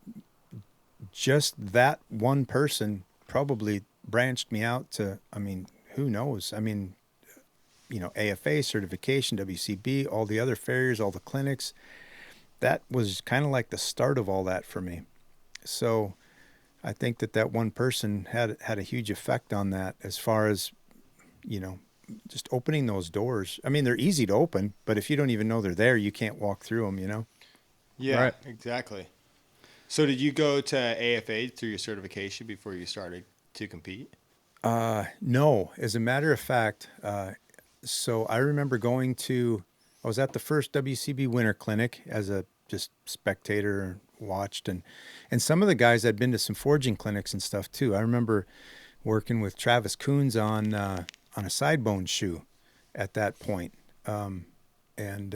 just that one person probably branched me out to, I mean, who knows? I mean, AFA certification, WCB, all the other farriers, all the clinics. That was kind of like the start of all that for me. So I think that one person had a huge effect on that, as far as, just opening those doors. I mean, they're easy to open, but if you don't even know they're there, you can't walk through them.
Yeah,
Right.
exactly. So did you go to AFA through your certification before you started to compete?
No, as a matter of fact, so I remember I was at the first WCB Winter Clinic as a just spectator, watched, and some of the guys had been to some forging clinics and stuff too. I remember working with Travis Coons on a side bone shoe at that point, and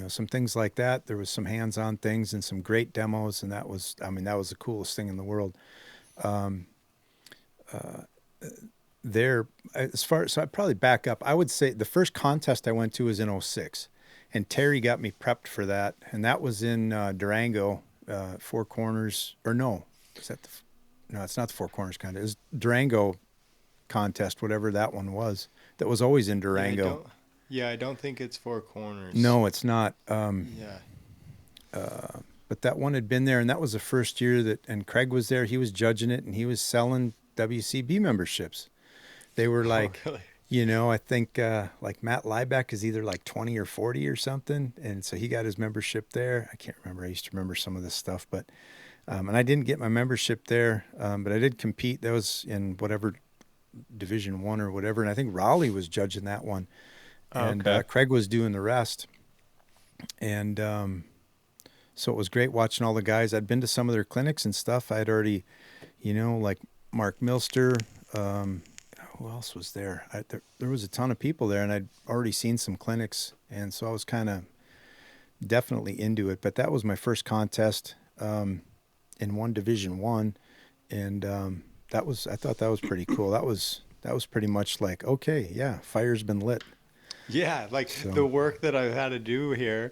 some things like that. There was some hands-on things and some great demos, and that was the coolest thing in the world. There, so I'd probably back up. I would say the first contest I went to was in '06, and Terry got me prepped for that, and that was in Durango, Four Corners, or no, is that no, it's not the Four Corners contest. It was Durango contest, whatever that one was. That was always in Durango.
I don't think it's Four Corners.
No, it's not.
Yeah.
But that one had been there, and that was the first year and Craig was there. He was judging it, and he was selling WCB memberships. They were like,
Oh, really?
I think like Matt Liebeck is either like 20 or 40 or something. And so he got his membership there. I can't remember. I used to remember some of this stuff, but, and I didn't get my membership there, but I did compete. That was in whatever Division I or whatever. And I think Raleigh was judging that one. And
Okay.
Craig was doing the rest. And so it was great watching all the guys. I'd been to some of their clinics and stuff. I had already, like Mark Milster, who else was there? There was a ton of people there, and I'd already seen some clinics, and so I was kind of definitely into it. But that was my first contest in one Division I, and I thought that was pretty cool. That was pretty much like, okay, yeah, fire's been lit.
Yeah, like
So,
the work that I've had to do here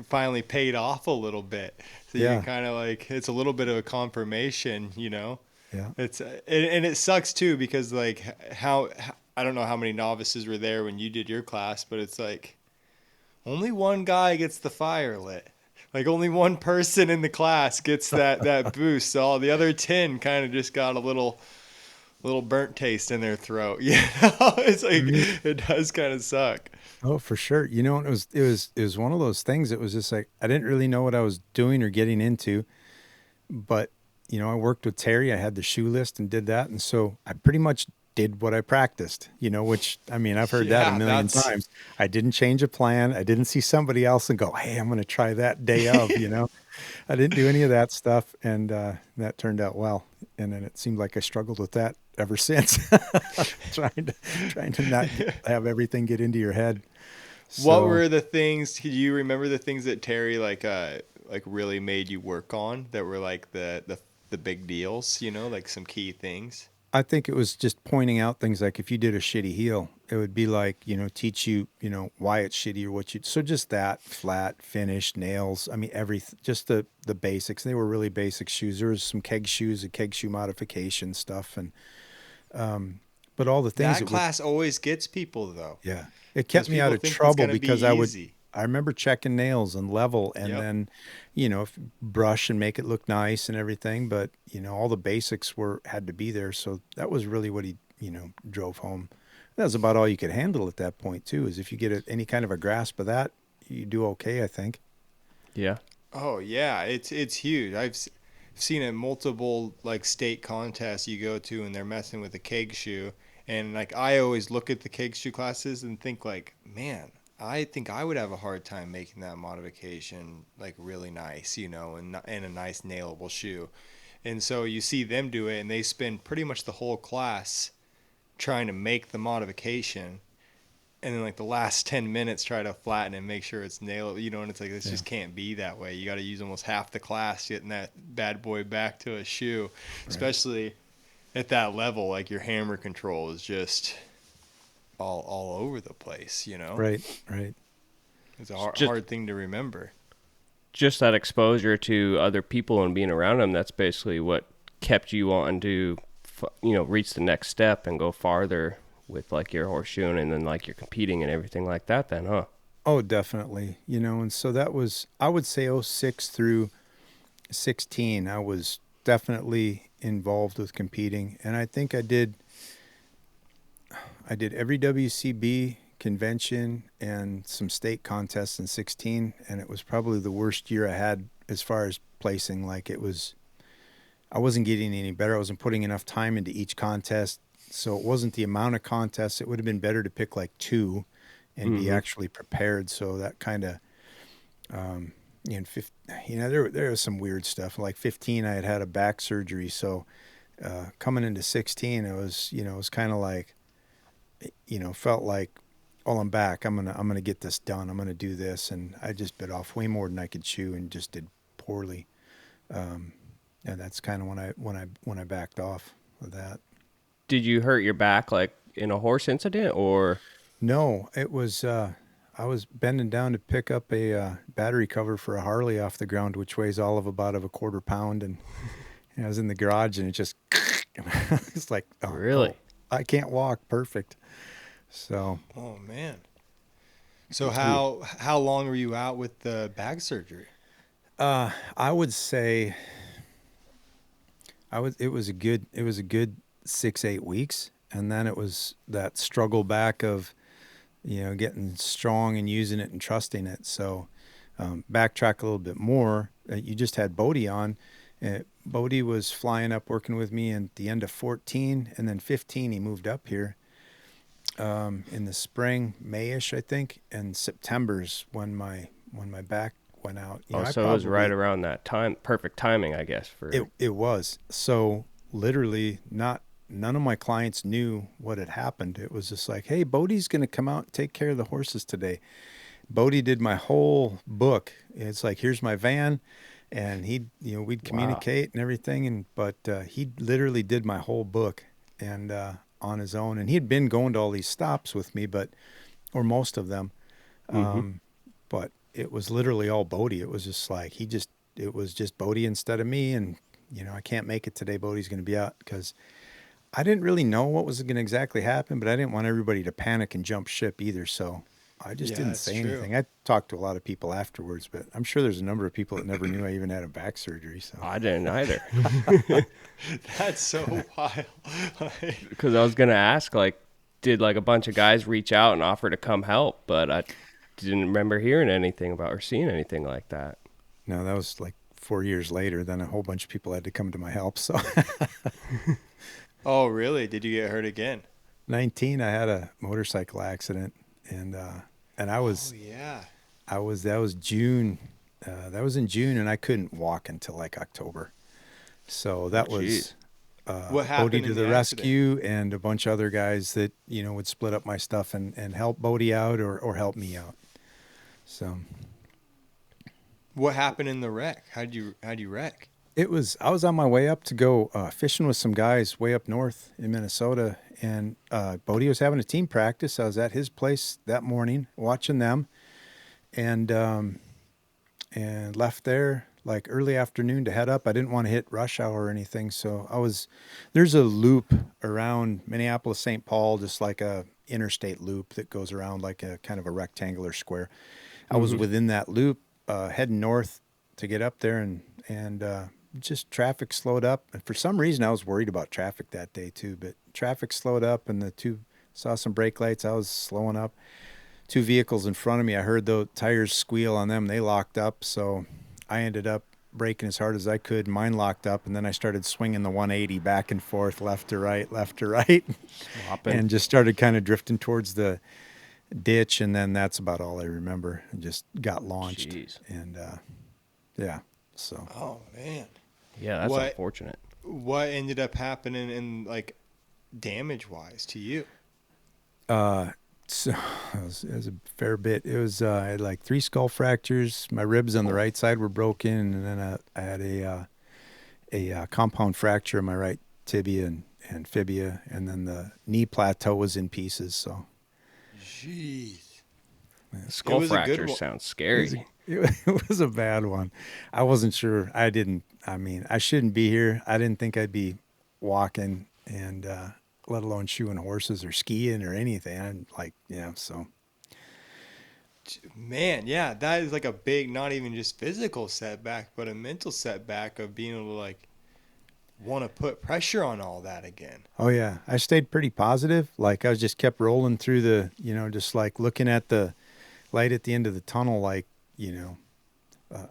finally paid off a little bit. So
yeah,
you kind of like, it's a little bit of a confirmation.
yeah.
It's and it sucks too, because like I don't know how many novices were there when you did your class, but it's like only one guy gets the fire lit. Like only one person in the class gets that boost. So all the other 10 kind of just got a little burnt taste in their throat. It's like it does kind of suck.
Oh, for sure. And it was one of those things. It was just like I didn't really know what I was doing or getting into, but I worked with Terry. I had the shoe list and did that, and so I pretty much did what I practiced. Which I mean, I've heard that a
Yeah,
million
that's
times. I didn't change a plan. I didn't see somebody else and go, "Hey, I'm going to try that day of." I didn't do any of that stuff, and that turned out well. And then it seemed like I struggled with that ever since, trying to not have everything get into your head.
What
So,
were the things? Do you remember the things that Terry like really made you work on that were like the big deals? Like some key things.
I think it was just pointing out things like if you did a shitty heel, it would be like, teach you, why it's shitty or what you, so just that flat finish, nails. I mean, just the basics. They were really basic shoes. There was some keg shoes, a keg shoe modification stuff. And, but all the things
That class always gets people though.
yeah, it
Because
kept me out
people
of
think it's
trouble
gonna
because
be easy.
I remember checking nails and level and
Yep.
then, brush and make it look nice and everything. But, all the basics had to be there. So that was really what he, drove home. That was about all you could handle at that point too, is if you get any kind of a grasp of that, you do okay, I think.
Yeah.
Oh yeah, it's huge. seen it multiple like state contests you go to, and they're messing with the keg shoe. And like I always look at the keg shoe classes and think like, man, I think I would have a hard time making that modification like really nice, and a nice nailable shoe. And so you see them do it, and they spend pretty much the whole class trying to make the modification, and then like the last 10 minutes try to flatten and make sure it's nailed, and it's like this just can't be that way. You got to use almost half the class getting that bad boy back to a shoe, right. Especially at that level. Like your hammer control is just all over the place,
Right.
It's a hard thing to remember.
Just that exposure to other people and being around them, that's basically what kept you wanting to reach the next step and go farther with like your horseshoeing, and then like you're competing and everything like that then, huh?
Oh, definitely. And so that was, I would say 06 through 16, I was definitely involved with competing. And I think I did every WCB convention and some state contests in 16, and it was probably the worst year I had as far as placing. Like I wasn't getting any better. I wasn't putting enough time into each contest. So it wasn't the amount of contests. It would have been better to pick like 2 and be actually prepared. So that kind of, there was some weird stuff. Like 15, I had a back surgery. So coming into 16, it was kind of like, felt like, oh, I'm back. I'm gonna get this done. I'm gonna do this, and I just bit off way more than I could chew and just did poorly. And that's kind of when I backed off of that.
Did you hurt your back like in a horse incident, or?
No, it was, I was bending down to pick up a battery cover for a Harley off the ground, which weighs all of about a quarter pound. And I was in the garage, and it just, it's like, oh,
really?
I can't walk. Perfect. So.
Oh man. So how long were you out with the back surgery?
I would say it was a good 6-8 weeks. And then it was that struggle back of, getting strong and using it and trusting it. So backtrack a little bit more. You just had Bodie on. Bodie was flying up working with me at the end of 14, and then 15 he moved up here in the spring, Mayish, I think, and September's when my back went out.
So it was right around that time. Perfect timing, I guess.
It was. So literally none of my clients knew what had happened. It was just like, hey, Bodie's going to come out and take care of the horses today. Bodie did my whole book. It's like, here's my van, and we'd communicate and everything. But he literally did my whole book and on his own. And he had been going to all these stops with me, or most of them. But it was literally all Bodie. It was just like, it was just Bodie instead of me. And, I can't make it today. Bodie's going to be out, because I didn't really know what was going to exactly happen, but I didn't want everybody to panic and jump ship either. So I just didn't say anything. I talked to a lot of people afterwards, but I'm sure there's a number of people that never knew I even had a back surgery. So
I didn't either.
That's so wild.
Because I was going to ask, like, did like a bunch of guys reach out and offer to come help? But I didn't remember hearing anything about or seeing anything like that.
No, that was like 4 years later. Then a whole bunch of people had to come to my help. So.
Oh, really? Did you get hurt again?
19, I had a motorcycle accident, and I was.
Oh yeah.
That was June. That was in June, and I couldn't walk until like October. So that was.
What happened?
Bodie to the rescue, and a bunch of other guys that would split up my stuff and help Bodie out or help me out. So.
What happened in the wreck? How'd you wreck?
I was on my way up to go fishing with some guys way up north in Minnesota, and Bodie was having a team practice. I was at his place that morning watching them, and left there like early afternoon to head up. I didn't want to hit rush hour or anything, so there's a loop around Minneapolis, St. Paul, just like a interstate loop that goes around like a kind of a rectangular square. I was within that loop, heading north to get up there, and just traffic slowed up. And for some reason, I was worried about traffic that day too, but traffic slowed up, and saw some brake lights. I was slowing up. 2 vehicles in front of me, I heard the tires squeal on them. They locked up. So I ended up braking as hard as I could. Mine locked up, and then I started swinging the 180 back and forth, left to right,
Hopping.
and just started kind of drifting towards the ditch. And then that's about all I remember. I just got launched.
Jeez.
And yeah, so.
Oh man.
Yeah, that's
What-
unfortunate.
What ended up happening in like damage wise to you?
So it was a fair bit. It was I had like 3 skull fractures. My ribs on the right side were broken, and then I had a compound fracture in my right tibia and fibia, and then the knee plateau was in pieces. So
Jeez.
Skull
was a good
fracture
one.
sounds scary.
it was a bad one. I wasn't sure. I mean, I shouldn't be here. I didn't think I'd be walking and let alone shoeing horses or skiing or anything. I'm like, yeah, so.
Man, yeah, that is like a big, not even just physical setback, but a mental setback of being able to like want to put pressure on all that again.
Oh yeah, I stayed pretty positive. Like I was just kept rolling through the, just like looking at the light at the end of the tunnel. Like,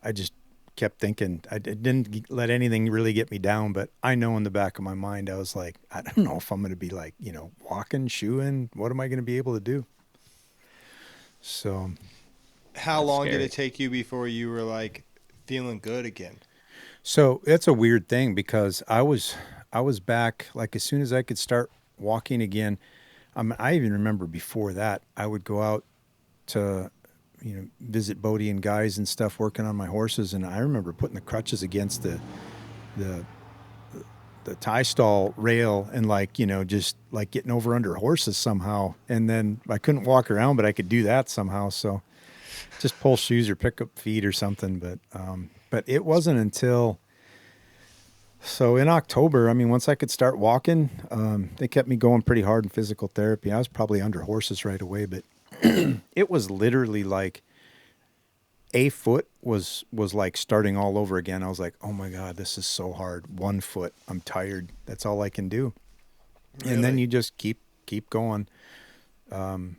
I just kept thinking. I didn't let anything really get me down, but I know in the back of my mind, I was like, I don't know if I'm going to be like, walking, shoeing. What am I going to be able to do? So.
How
That's
long did
scary.
it take you before you were like feeling good again?
So it's a weird thing because I was back like as soon as I could start walking again. I even remember before that I would go out to visit Bodie and guys and stuff working on my horses, and I remember putting the crutches against the tie stall rail and just like getting over under horses somehow, and then I couldn't walk around, but I could do that somehow. So just pull shoes or pick up feet or something, but it wasn't until so in October, I mean, once I could start walking, they kept me going pretty hard in physical therapy. I was probably under horses right away, but it was literally like a foot was like starting all over again. I was like, oh my God, this is so hard. 1 foot, I'm tired. That's all I can do. And then
Really?
you just keep going. And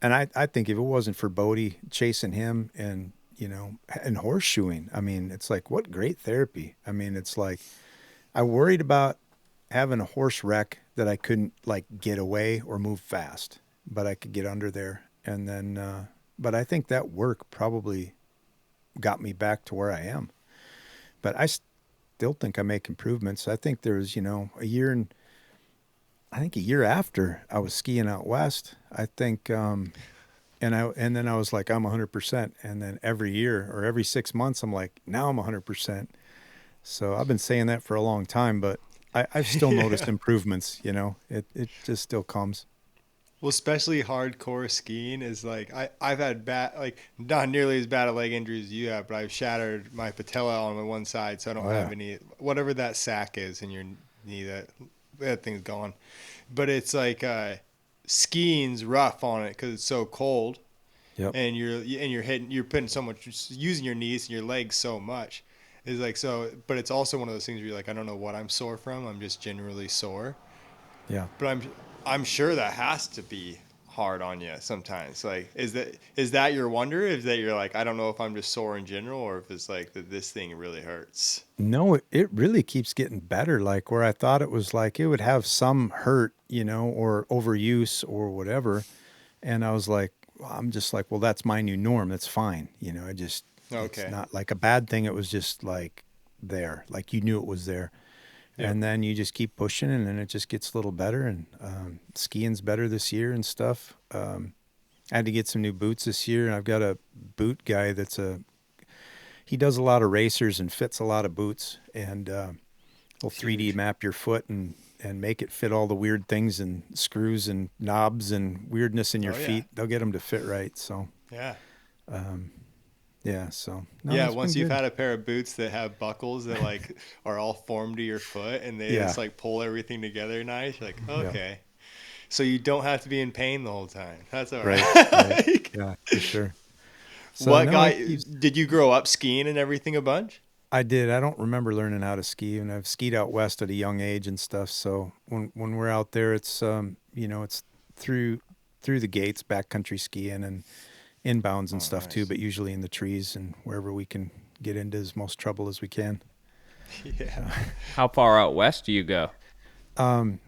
I think if it wasn't for Bodie chasing him and, and horseshoeing, I mean, it's like, what great therapy. I mean, it's like, I worried about having a horse wreck that I couldn't like get away or move fast, but I could get under there. And then, but I think that work probably got me back to where I am. But I still think I make improvements. I think there was, a year after I was skiing out west, I think, and then I was like, I'm 100%. And then every year or every 6 months, I'm like, now I'm 100%. So I've been saying that for a long time, but I've still noticed improvements, it just still comes.
Well, especially hardcore skiing is like I've had bad, like not nearly as bad a leg injury as you have, but I've shattered my patella on my one side, so I don't have any whatever that sac is in your knee, that thing's gone. But it's like skiing's rough on it because it's so cold,
Yep.
and you're putting so much, using your knees and your legs so much. It's like so, but it's also one of those things where you're like, I don't know what I'm sore from. I'm just generally sore.
Yeah.
But I'm sure that has to be hard on you sometimes. Like, is that your wonder? Is that you're like, I don't know if I'm just sore in general or if it's like that this thing really hurts.
No, it really keeps getting better. Like where I thought it was like it would have some hurt, or overuse or whatever. And I was like, I'm just like, well, that's my new norm. That's fine.
Okay.
It's not like a bad thing. It was just like there, like you knew it was there.
Yep.
And then you just keep pushing and then it just gets a little better. And skiing's better this year and stuff. I had to get some new boots this year. And I've got a boot guy he does a lot of racers and fits a lot of boots. And he'll 3D map your foot and make it fit all the weird things and screws and knobs and weirdness in your feet. They'll get them to fit right. So,
Yeah.
yeah. So,
Yeah.
it's
Once
been
you've
good.
had a pair of boots that have buckles that like are all formed to your foot and they just like pull everything together nice, you're like, okay. So you don't have to be in pain the whole time. That's all right.
Right. Yeah, for sure. So,
What
no,
guy did you grow up skiing and everything a bunch?
I did. I don't remember learning how to ski, and I've skied out west at a young age and stuff. So when we're out there, it's it's through the gates, backcountry skiing and inbounds and stuff too,
nice.
but usually in the trees and wherever we can get into as most trouble as we can.
Yeah.
How far out west do you go?
I've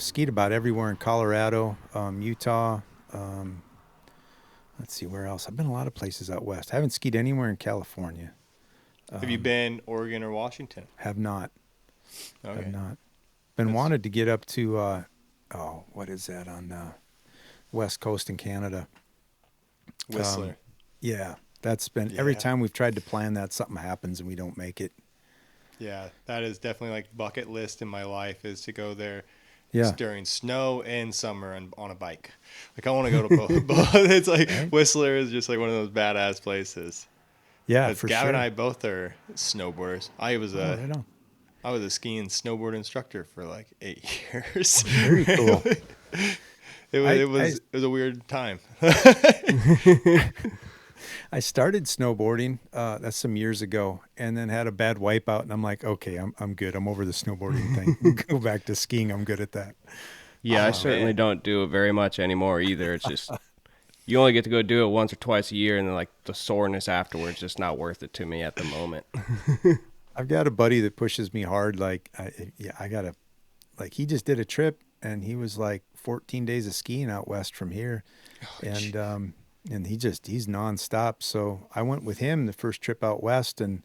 skied about everywhere in Colorado, Utah. Let's see where else. I've been a lot of places out west. I haven't skied anywhere in California.
Have you been Oregon or Washington?
Have not.
Okay.
Have not. Been wanted to get up to what is that on west coast in Canada?
Whistler.
Yeah, that's been every time we've tried to plan that, something happens and we don't make it.
Yeah, that is definitely like bucket list in my life, is to go there during snow and summer and on a bike. Like I want to go to both. It's like Whistler is just like one of those badass places.
Yeah, for
Gavin
sure.
and I both are snowboarders. I was
right on.
I was a ski and snowboard instructor for like 8 years.
Very cool.
It was a weird time.
I started snowboarding that's some years ago, and then had a bad wipeout, and I'm like, okay, I'm good. I'm over the snowboarding thing. Go back to skiing. I'm good at that.
Yeah, I certainly don't do it very much anymore either. It's just you only get to go do it once or twice a year, and then like the soreness afterwards just not worth it to me at the moment.
I've got a buddy that pushes me hard. Like, I gotta, like, he just did a trip, and he was like 14 days of skiing out west from here, and he's nonstop. So I went with him the first trip out west, and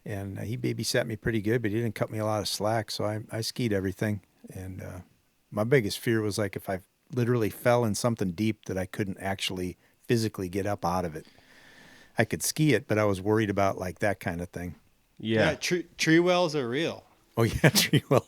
he babysat me pretty good, but he didn't cut me a lot of slack. So I skied everything, and my biggest fear was like if I literally fell in something deep that I couldn't actually physically get up out of it. I could ski it, but I was worried about like that kind of thing.
Yeah,
tree wells are real.
Oh yeah, tree wells.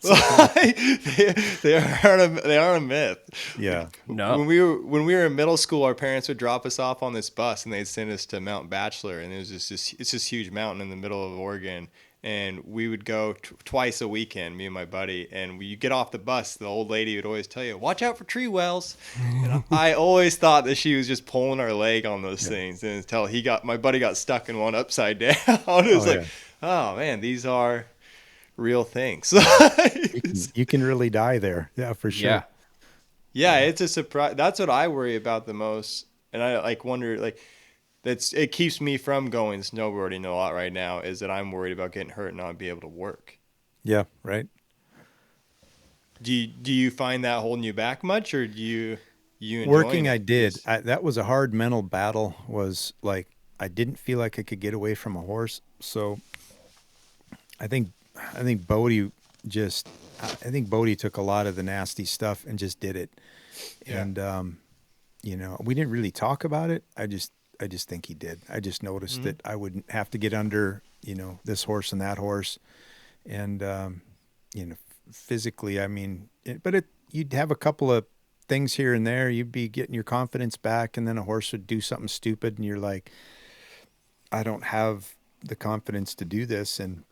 they are a myth.
Yeah.
No.
When we were in middle school, our parents would drop us off on this bus, and they'd send us to Mount Bachelor, and it was it's this huge mountain in the middle of Oregon. And we would go twice a weekend, me and my buddy. And when you get off the bus, the old lady would always tell you, "Watch out for tree wells." And I always thought that she was just pulling our leg on those things. And until my buddy got stuck in one upside down. It was oh man, these are real things.
You can really die there. Yeah, for sure.
Yeah, it's a surprise. That's what I worry about the most. And I like wonder like. It keeps me from going snowboarding a lot right now, is that I'm worried about getting hurt and not be able to work.
Yeah, right.
Do you find that holding you back much, or do you
working? I did. That was a hard mental battle. Was like I didn't feel like I could get away from a horse. So I think Bodie took a lot of the nasty stuff and just did it. Yeah. And we didn't really talk about it. I just think he did. I just noticed that I wouldn't have to get under, this horse and that horse. And, physically, I mean, you'd have a couple of things here and there. You'd be getting your confidence back, and then a horse would do something stupid, and you're like, I don't have the confidence to do this. And,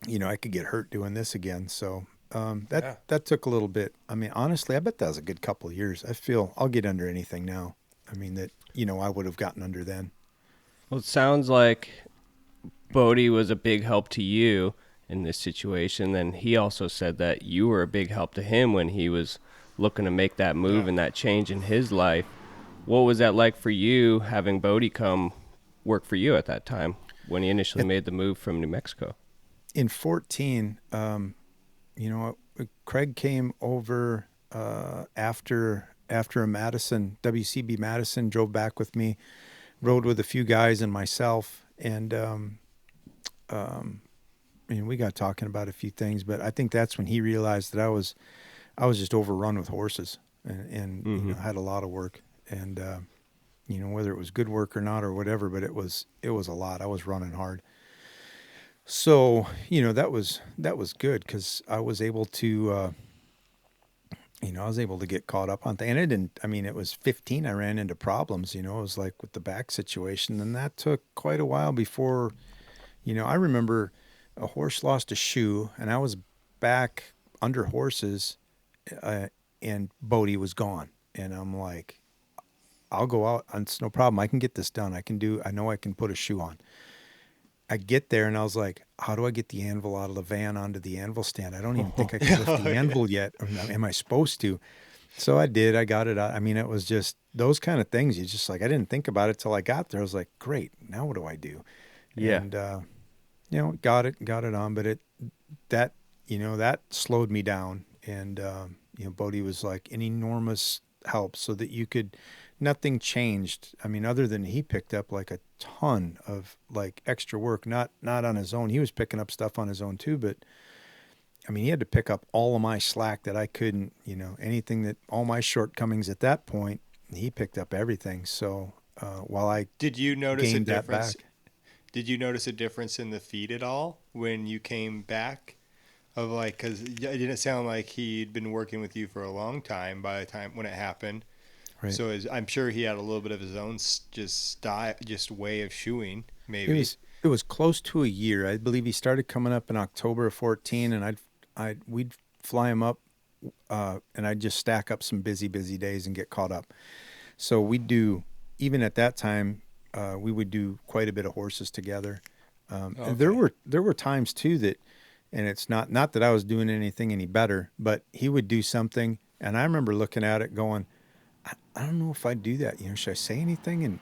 I could get hurt doing this again. So that took a little bit. I mean, honestly, I bet that was a good couple of years. I feel I'll get under anything now. I mean, that, I would have gotten under then.
Well, it sounds like Bodie was a big help to you in this situation. Then he also said that you were a big help to him when he was looking to make that move and that change in his life. What was that like for you, having Bodie come work for you at that time when he initially made the move from New Mexico?
In 2014, Craig came over after a Madison, WCB Madison, drove back with me, rode with a few guys and myself. And, we got talking about a few things, but I think that's when he realized that I was just overrun with horses and had a lot of work. And, whether it was good work or not or whatever, but it was a lot. I was running hard. So, that was good because I was able to, get caught up on things. And it was 15, I ran into problems, it was like with the back situation. And that took quite a while before, I remember a horse lost a shoe and I was back under horses and Bodie was gone. And I'm like, I'll go out. It's no problem. I can get this done. I know I can put a shoe on. I get there and I was like, how do I get the anvil out of the van onto the anvil stand? I don't even think I can lift the anvil yet. Am I supposed to? So I did. I got it. I mean, it was just those kind of things. You just like, I didn't think about it till I got there. I was like, great. Now what do I do?
Yeah.
And, got it on, but that, that slowed me down. And, Bodie was like an enormous help so that nothing changed. I mean, other than he picked up like a ton of like extra work, not on his own. He was picking up stuff on his own too, but I mean, he had to pick up all of my slack that I couldn't, anything that all my shortcomings at that point, he picked up everything. So, while I
Did you notice a
gained that
difference?
back.
Did you notice a difference in the feed at all when you came back? Of like, because it didn't sound like he'd been working with you for a long time by the time when it happened.
Right.
So I'm sure he had a little bit of his own just style, just way of shoeing,
It
maybe.
was close to a year. I believe he started coming up in October of 14, and we'd fly him up, and I'd just stack up some busy days and get caught up. So we'd do, even at that time, we would do quite a bit of horses together. And there were times too that, and it's not that I was doing anything any better, but he would do something, and I remember looking at it going, I don't know if I'd do that. Should I say anything? And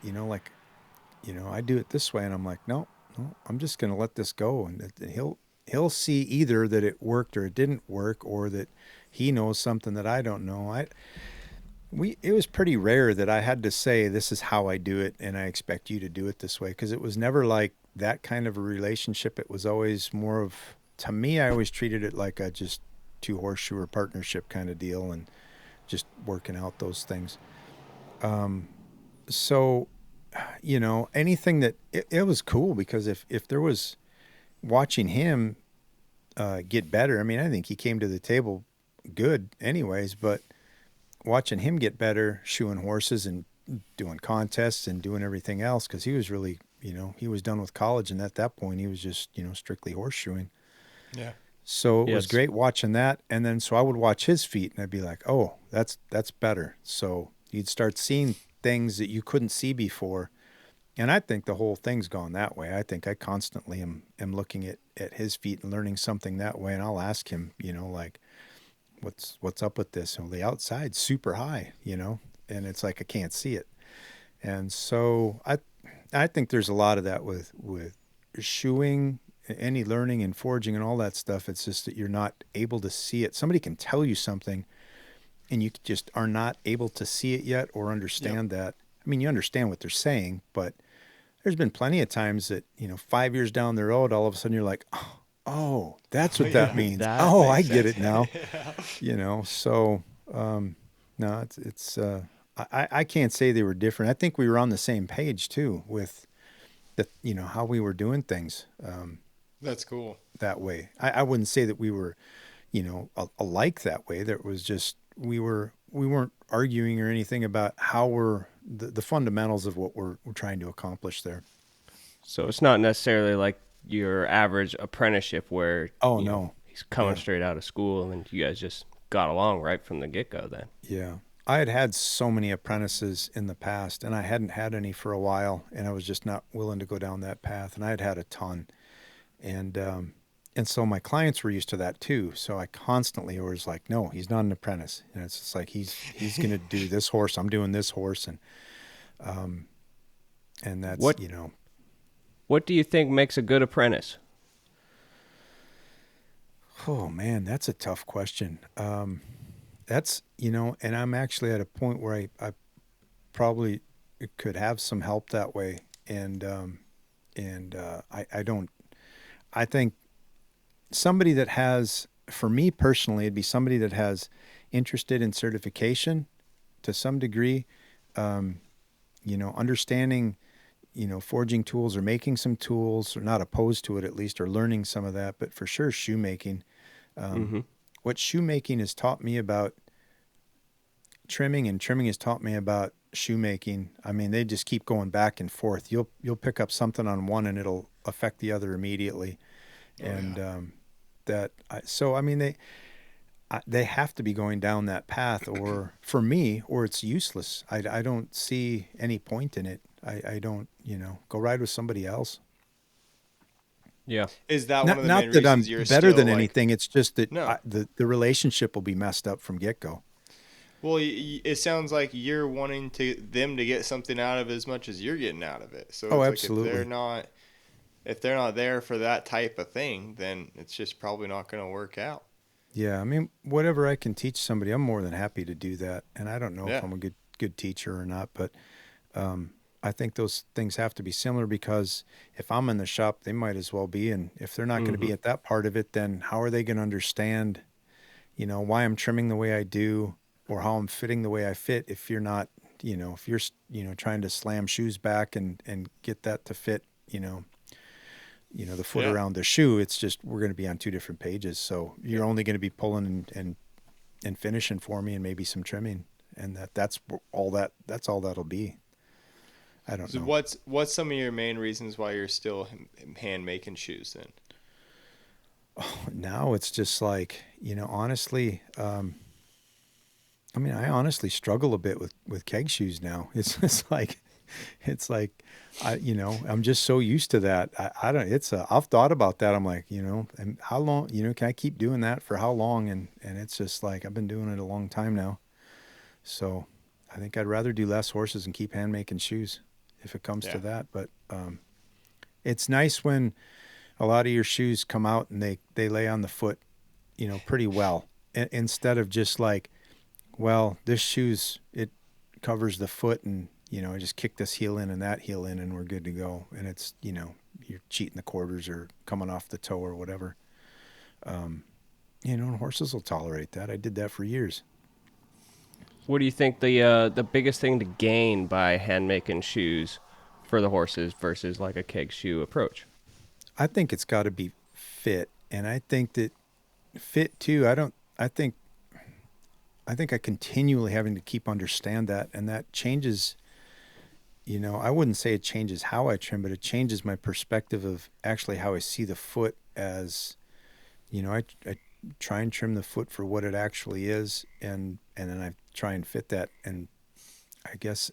I do it this way, and I'm like, no, I'm just going to let this go, and he'll see either that it worked or it didn't work, or that he knows something that I don't know. It was pretty rare that I had to say, this is how I do it, and I expect you to do it this way, because it was never like that kind of a relationship. It was always more of, to me, I always treated it like a just two horseshoer partnership kind of deal, and just working out those things. So, anything that it was cool, because if there was watching him get better, I mean, I think he came to the table good anyways, but watching him get better shoeing horses and doing contests and doing everything else, because he was really, he was done with college, and at that point he was just, strictly horseshoeing.
Yeah.
So it was
Yes.
great watching that. And then so I would watch his feet, and I'd be like, oh, that's better. So you'd start seeing things that you couldn't see before. And I think the whole thing's gone that way. I think I constantly am looking at his feet and learning something that way. And I'll ask him, like, what's up with this? The outside's super high, and it's like I can't see it. And so I think there's a lot of that with shoeing, any learning and forging and all that stuff. It's just that you're not able to see it. Somebody can tell you something, and you just are not able to see it yet or understand that. I mean, you understand what they're saying, but there's been plenty of times that, 5 years down the road, all of a sudden you're like, oh, that's what that means.
That
I
makes
get
sense.
it now. So, no, I can't say they were different. I think we were on the same page too with how we were doing things,
That's cool.
that way. I wouldn't say that we were, alike that way. There was just, we weren't arguing or anything about how we're the fundamentals of what we're trying to accomplish there.
So it's not necessarily like your average apprenticeship where
Oh,
you know,
no.
he's coming
Yeah.
straight out of school and you guys just got along right from the get go then.
Yeah. I had so many apprentices in the past, and I hadn't had any for a while, and I was just not willing to go down that path. And I had a ton. And so my clients were used to that too. So I constantly was like, no, he's not an apprentice. And it's just like, he's going to do this horse. I'm doing this horse. And that's,
What What do you think makes a good apprentice?
oh man, that's a tough question. That's, and I'm actually at a point where I probably could have some help that way. I don't, I think somebody that has, for me personally, it'd be somebody that has interested in certification to some degree, understanding, forging tools or making some tools, or not opposed to it at least, or learning some of that, but for sure shoemaking. What shoemaking has taught me about trimming, and trimming has taught me about shoemaking. I mean, they just keep going back and forth. You'll pick up something on one and it'll affect the other immediately. So I mean, they have to be going down that path, or for me, or it's useless. I don't see any point in it. I don't, go ride with somebody else.
Yeah.
Is that one of the
Not
main
that I'm
reasons you're
better
still
than
like,
anything. It's just that
No.
the relationship will be messed up from get go.
Well, it sounds like you're wanting them to get something out of it as much as you're getting out of it. So
Oh,
it's like
absolutely.
if they're not there for that type of thing, then it's just probably not going to work out.
Yeah, I mean, whatever I can teach somebody, I'm more than happy to do that. And I don't know if
Yeah.
I'm a good teacher or not, but I think those things have to be similar because if I'm in the shop, they might as well be. And if they're not going to be
Mm-hmm.
at that part of it, then how are they going to understand, why I'm trimming the way I do or how I'm fitting the way I fit if you're not, if you're, trying to slam shoes back and get that to fit, the foot
Yeah.
around the shoe, it's just we're going to be on two different pages. So
Yeah.
you're only going to be pulling and finishing for me and maybe some trimming, and that's all that'll be. I don't
So
know.
what's some of your main reasons why you're still hand making shoes then?
Now it's just like, honestly, I mean, I honestly struggle a bit with keg shoes now. It's just like, it's like, I'm just so used to that. I don't, I've thought about that. I'm like, and how long, can I keep doing that for how long? And it's just like, I've been doing it a long time now. So I think I'd rather do less horses and keep hand making shoes if it comes to
Yeah.
that. But, it's nice when a lot of your shoes come out and they lay on the foot, pretty well instead of just like, well, this it covers the foot and, I just kick this heel in and that heel in and we're good to go. And it's, you're cheating the quarters or coming off the toe or whatever. And horses will tolerate that. I did that for years.
What do you think the biggest thing to gain by hand making shoes for the horses versus like a keg shoe approach?
I think it's got to be fit. And I think that fit too, I think I continually having to keep understand that, and that changes, I wouldn't say it changes how I trim, but it changes my perspective of actually how I see the foot as, I try and trim the foot for what it actually is, and then I try and fit that. And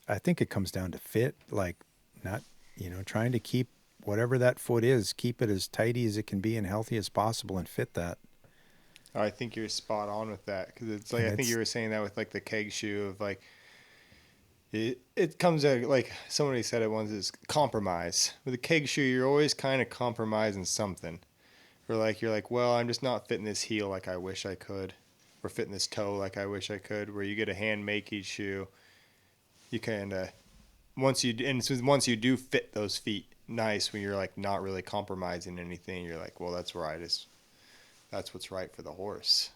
I think it comes down to fit, like not, trying to keep whatever that foot is, keep it as tidy as it can be and healthy as possible and fit that.
I think you're spot on with that because it's like
And
I think
it's,
you were saying that with like the keg shoe of like it comes out like somebody said it once is compromise with a keg shoe you're always kind of compromising something or like you're like well I'm just not fitting this heel like I wish I could or fitting this toe like I wish I could where you get a hand makey shoe you kind of once you do fit those feet nice when you're like not really compromising anything you're like well that's right that's what's right for the horse.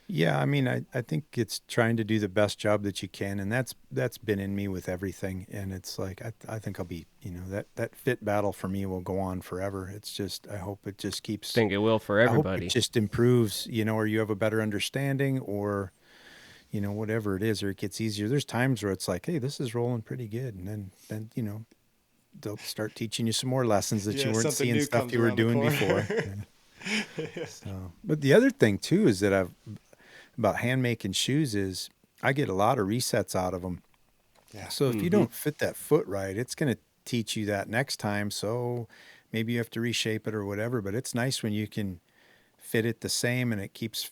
yeah, I mean, I think it's trying to do the best job that you can, and that's been in me with everything. And it's like I think I'll be, that fit battle for me will go on forever. It's just I hope it just keeps.
Think it will for
I hope it
everybody.
just improves, or you have a better understanding, or whatever it is, or it gets easier. There's times where it's like, hey, this is rolling pretty good, and then they'll start teaching you some more lessons that
Yeah,
you weren't
something
seeing
new
stuff
comes
you were
around the
doing
corner.
before. Yeah. So, but the other thing too is that about hand making shoes is I get a lot of resets out of them.
Yeah.
So if you
Mm-hmm.
don't fit that foot right, it's going to teach you that next time. So maybe you have to reshape it or whatever. But it's nice when you can fit it the same and it keeps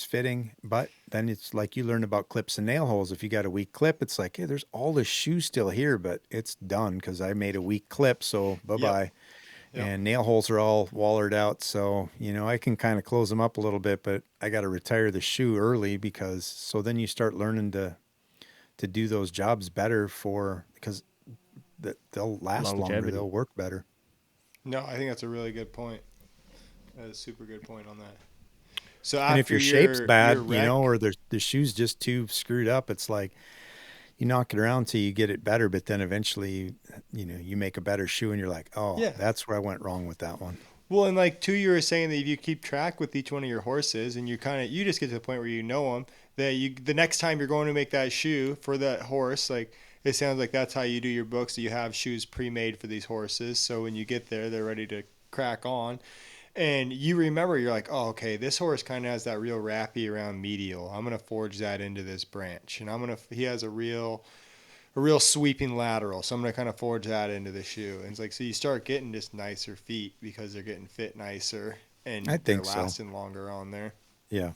fitting. But then it's like you learn about clips and nail holes. If you got a weak clip, it's like, hey, there's all the shoe still here, but it's done because I made a weak clip. So bye
Yep.
bye.
Yep.
And nail holes are all wallered out. So, I can kind of close them up a little bit, but I got to retire the shoe early because so then you start learning to do those jobs better because they'll last longer.
Longevity.
They'll work better.
No, I think that's a really good point. That is a super good point on that. So
And if
after
your shape's
your
bad,
wreck,
or the shoe's just too screwed up, it's like you knock it around till you get it better, but then eventually, you make a better shoe and you're like, oh,
yeah.
that's where I went wrong with that one.
Well, and like too, you were saying that if you keep track with each one of your horses, and you just get to the point where you know them, that the next time you're going to make that shoe for that horse, like it sounds like that's how you do your books. So you have shoes pre-made for these horses, so when you get there, they're ready to crack on. And you remember, you're like, oh, okay, this horse kind of has that real wrappy around medial. I'm gonna forge that into this branch, and he has a real sweeping lateral. So I'm going to kind of forge that into the shoe. And it's like, so you start getting just nicer feet because they're getting fit nicer and
I
they're
think so.
lasting longer on there.
Yeah.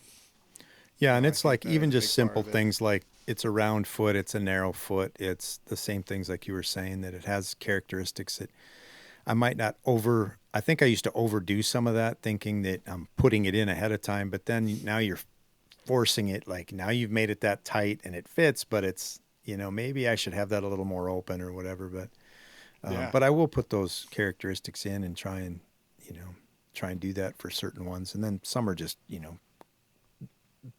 Yeah. And
I
it's
think
like
that
even
is a
just
big part
simple
of it.
things like, it's a round foot, it's a narrow foot, it's the same things like you were saying, that it has characteristics that I might not I think I used to overdo some of that, thinking that I'm putting it in ahead of time, but then now you're forcing it, like now you've made it that tight and it fits, but it's, maybe I should have that a little more open or whatever, but I will put those characteristics in and try and do that for certain ones. And then some are just,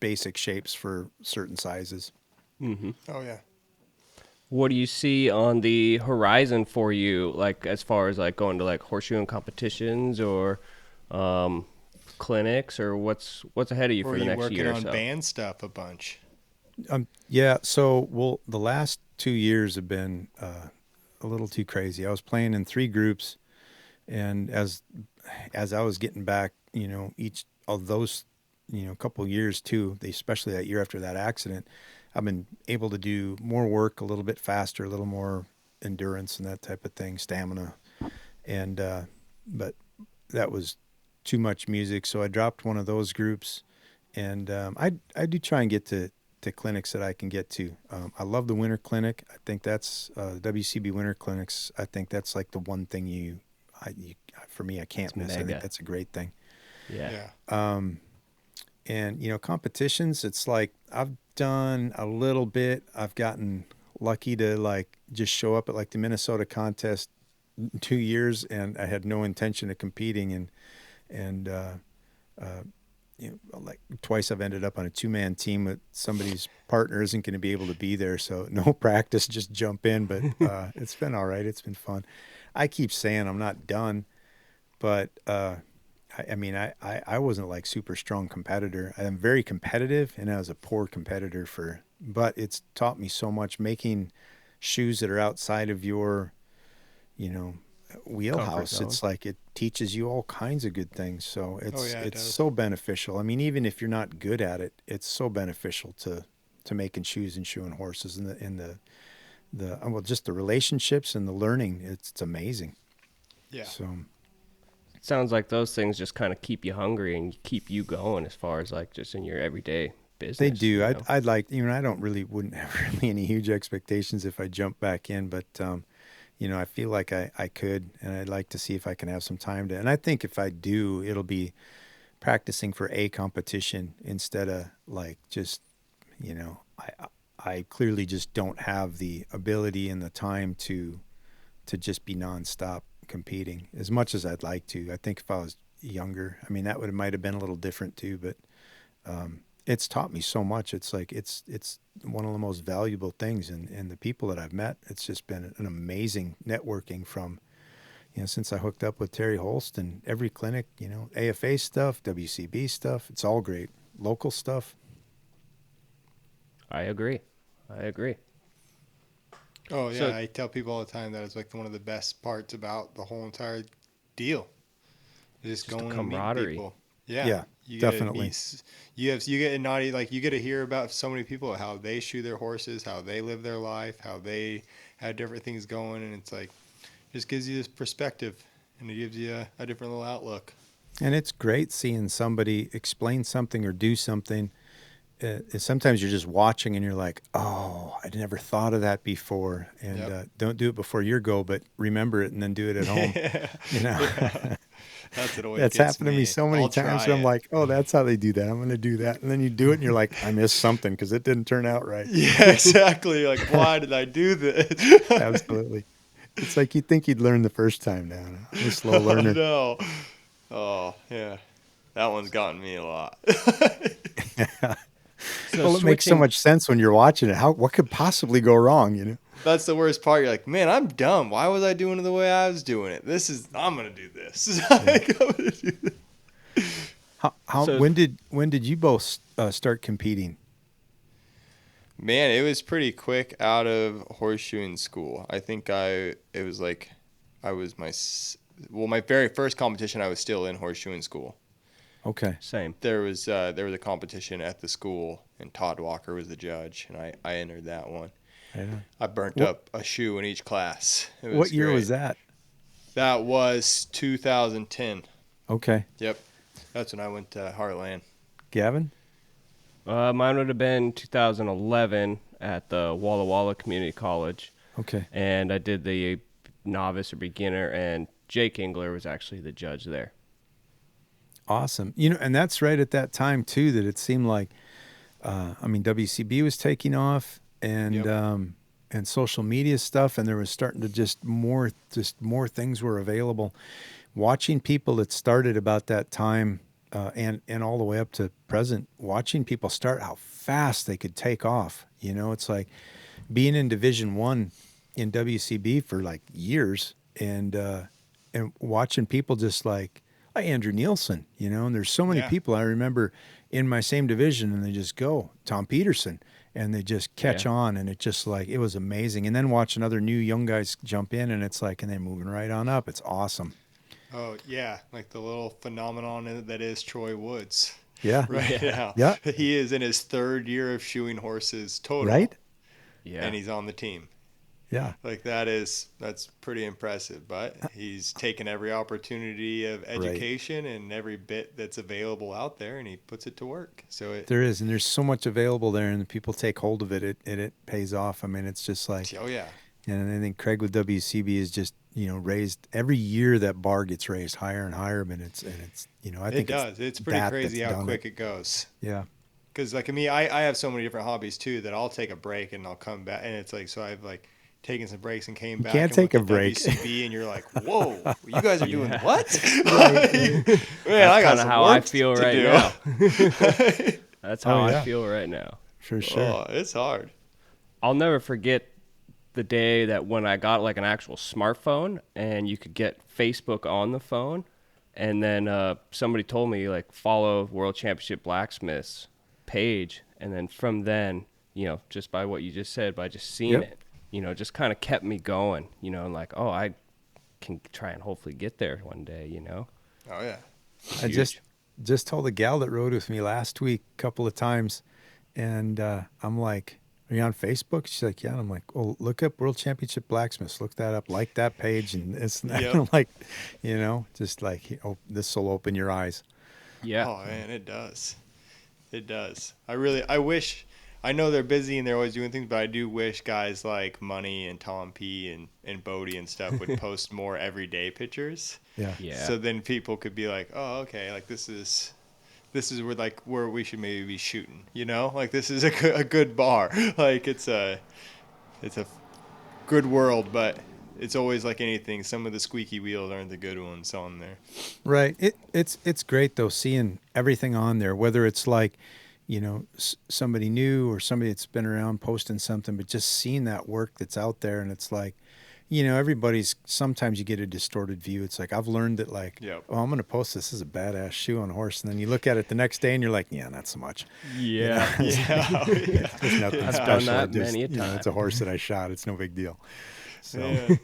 basic shapes for certain sizes.
Mm-hmm.
Oh yeah.
What do you see on the horizon for you, like as far as like going to like horseshoeing competitions or clinics, or what's ahead of you
Or
for the
you
next
working
year or
on
so?
band stuff a bunch?
Yeah. So, the last 2 years have been a little too crazy. I was playing in 3 groups, and as I was getting back, each of those, couple of years too, especially that year after that accident, I've been able to do more work a little bit faster, a little more endurance and that type of thing, stamina. And, but that was too much music. So I dropped one of those groups, and I do try and get to clinics that I can get to. I love the winter clinic. I think that's WCB winter clinics. I think that's like the one thing for me, I can't miss.
mega.
I think that's a great thing.
Yeah.
And competitions, it's like I've done a little bit. I've gotten lucky to like just show up at like the Minnesota contest 2 years, and I had no intention of competing, and like twice I've ended up on a 2-man team with somebody's partner isn't going to be able to be there, so no practice, just jump in. But it's been all right. It's been fun. I keep saying I'm not done, but I wasn't like super strong competitor. I'm very competitive, and I was a poor competitor but it's taught me so much, making shoes that are outside of your, wheelhouse. It's like it teaches you all kinds of good things. So it's so beneficial. I mean, even if you're not good at it, it's so beneficial to making shoes and shoeing horses, and just the relationships and the learning. It's amazing.
Yeah.
So
It sounds like those things just kind of keep you hungry and keep you going as far as like just in your everyday business.
they do.
You know?
I'd like, wouldn't have really any huge expectations if I jump back in, but I feel like I could, and I'd like to see if I can have some time and I think if I do, it'll be practicing for a competition instead of like just, I clearly just don't have the ability and the time to just be nonstop competing as much as I'd like to. I think if I was younger, I mean, might have been a little different too, but it's taught me so much. It's like it's one of the most valuable things, and the people that I've met, it's just been an amazing networking from, since I hooked up with Terry Holst, and every clinic, AFA stuff, WCB stuff, it's all great. Local stuff.
I agree.
Oh yeah,
So-
I tell people all the time that it's like one of the best parts about the whole entire deal. Just
the
going and meeting
camaraderie.
people. Yeah,
Yeah,
you
definitely.
You get naughty, like you get to hear about so many people, how they shoe their horses, how they live their life, how they have different things going, and it's like just gives you this perspective, and it gives you a different little outlook.
And it's great seeing somebody explain something or do something. Sometimes you're just watching and you're like, oh, I never thought of that before. And
Yep.
Don't do it before your go, but remember it and then do it at home.
Yeah. That's what always
That's
gets
happened to me so many
I'll
times.
try
I'm
it.
like, oh, that's how they do that. I'm going to do that. And then you do it and you're like, I missed something because it didn't turn out right.
Yeah, exactly. Like, why did I do this?
Absolutely. It's like you'd think you'd learn the first time now. I'm a slow learner.
No. Oh, yeah. That one's gotten me a lot.
So
Well, it makes so
switching-
much sense when you're watching it. What could possibly go wrong,
That's the worst part. You're like, man, I'm dumb. Why was I doing it the way I was doing it? I'm going to do this. I'm gonna do this.
So-
When did you both start competing?
Man, it was pretty quick out of horseshoeing school. I think my very first competition, I was still in horseshoeing school.
Okay.
Same.
There was a competition at the school, and Todd Walker was the judge, and I entered that one.
Yeah.
I burnt up a shoe in each class. It
What year
great.
was that?
That was 2010.
Okay.
Yep. That's when I went to Heartland.
Gavin?
Mine would have been 2011. at the Walla Walla Community College.
Okay.
And I did the novice or beginner, and Jake Engler was actually the judge there.
Awesome. And that's right at that time too that it seemed like, WCB was taking off, and
Yep.
And social media stuff, and there was starting to just more things were available. Watching people that started about that time, and all the way up to present, watching people start, how fast they could take off. It's like being in Division I in WCB for like years, and watching people just like Andrew Nielsen, and there's so many
Yeah.
people I remember in my same division, and they just go, Tom Peterson, and they just catch on, and it just like, it was amazing. And then watching other new young guys jump in, and it's like, and they're moving right on up. It's awesome.
Oh yeah, like the little phenomenon that is Troy Woods
Yeah.
right now.
Yeah.
He is in his 3rd year of shoeing horses total,
Right?
Yeah.
and he's on the team.
Yeah.
Like that's pretty impressive. But he's taken every opportunity of education and every bit that's available out there, and he puts it to work. So
There is, and there's so much available there, and people take hold of it. It pays off. I mean, it's just like,
oh yeah,
and I think Craig with WCB is just raised every year. That bar gets raised higher and higher. I think
it does. It's pretty crazy how quick it goes.
Yeah.
Because like me, I have so many different hobbies too that I'll take a break and I'll come back, and it's like, so I've like taken some breaks and came back.
Can't
and
take
went
a
to
break.
WCB, and you're like, whoa, you guys are doing what?
Right.
Man, I got
That's
some
how I
work
feel
to
right
do.
now. That's how
yeah.
I feel right now.
For sure.
Oh, it's hard.
I'll never forget the day that when I got like an actual smartphone and you could get Facebook on the phone, and then somebody told me like follow World Championship Blacksmiths page, and then from then, just by what you just said, by just seeing it, just kind of kept me going, and like, oh, I can try and hopefully get there one day,
Oh yeah.
I just told a gal that rode with me last week a couple of times, and I'm like, are you on Facebook? She's like, yeah. And I'm like, well, look up World Championship Blacksmiths. Look that up. Like that page. And it's
Yep.
I'm like, just like, this will open your eyes.
Yeah.
Oh man, it does. It does. I wish. I know they're busy and they're always doing things, but I do wish guys like Money and Tom P and Bodie and stuff would post more everyday pictures.
Yeah.
Yeah.
So then people could be like, oh, okay, like this is where we should maybe be shooting, like this is a good bar. Like it's a good world, but it's always like anything. Some of the squeaky wheels aren't the good ones on there.
Right. It's great though, seeing everything on there, whether it's like, somebody new or somebody that's been around posting something, but just seeing that work that's out there. And it's like, sometimes you get a distorted view. It's like, I've learned that like,
Yep.
oh, I'm going to post this as a badass shoe on a horse. And then you look at it the next day and you're like, yeah, not so much.
Yeah.
Yeah.
There's nothing
I've
special.
done that
Just,
many a time.
it's a horse that I shot. It's no big deal. So
Yeah.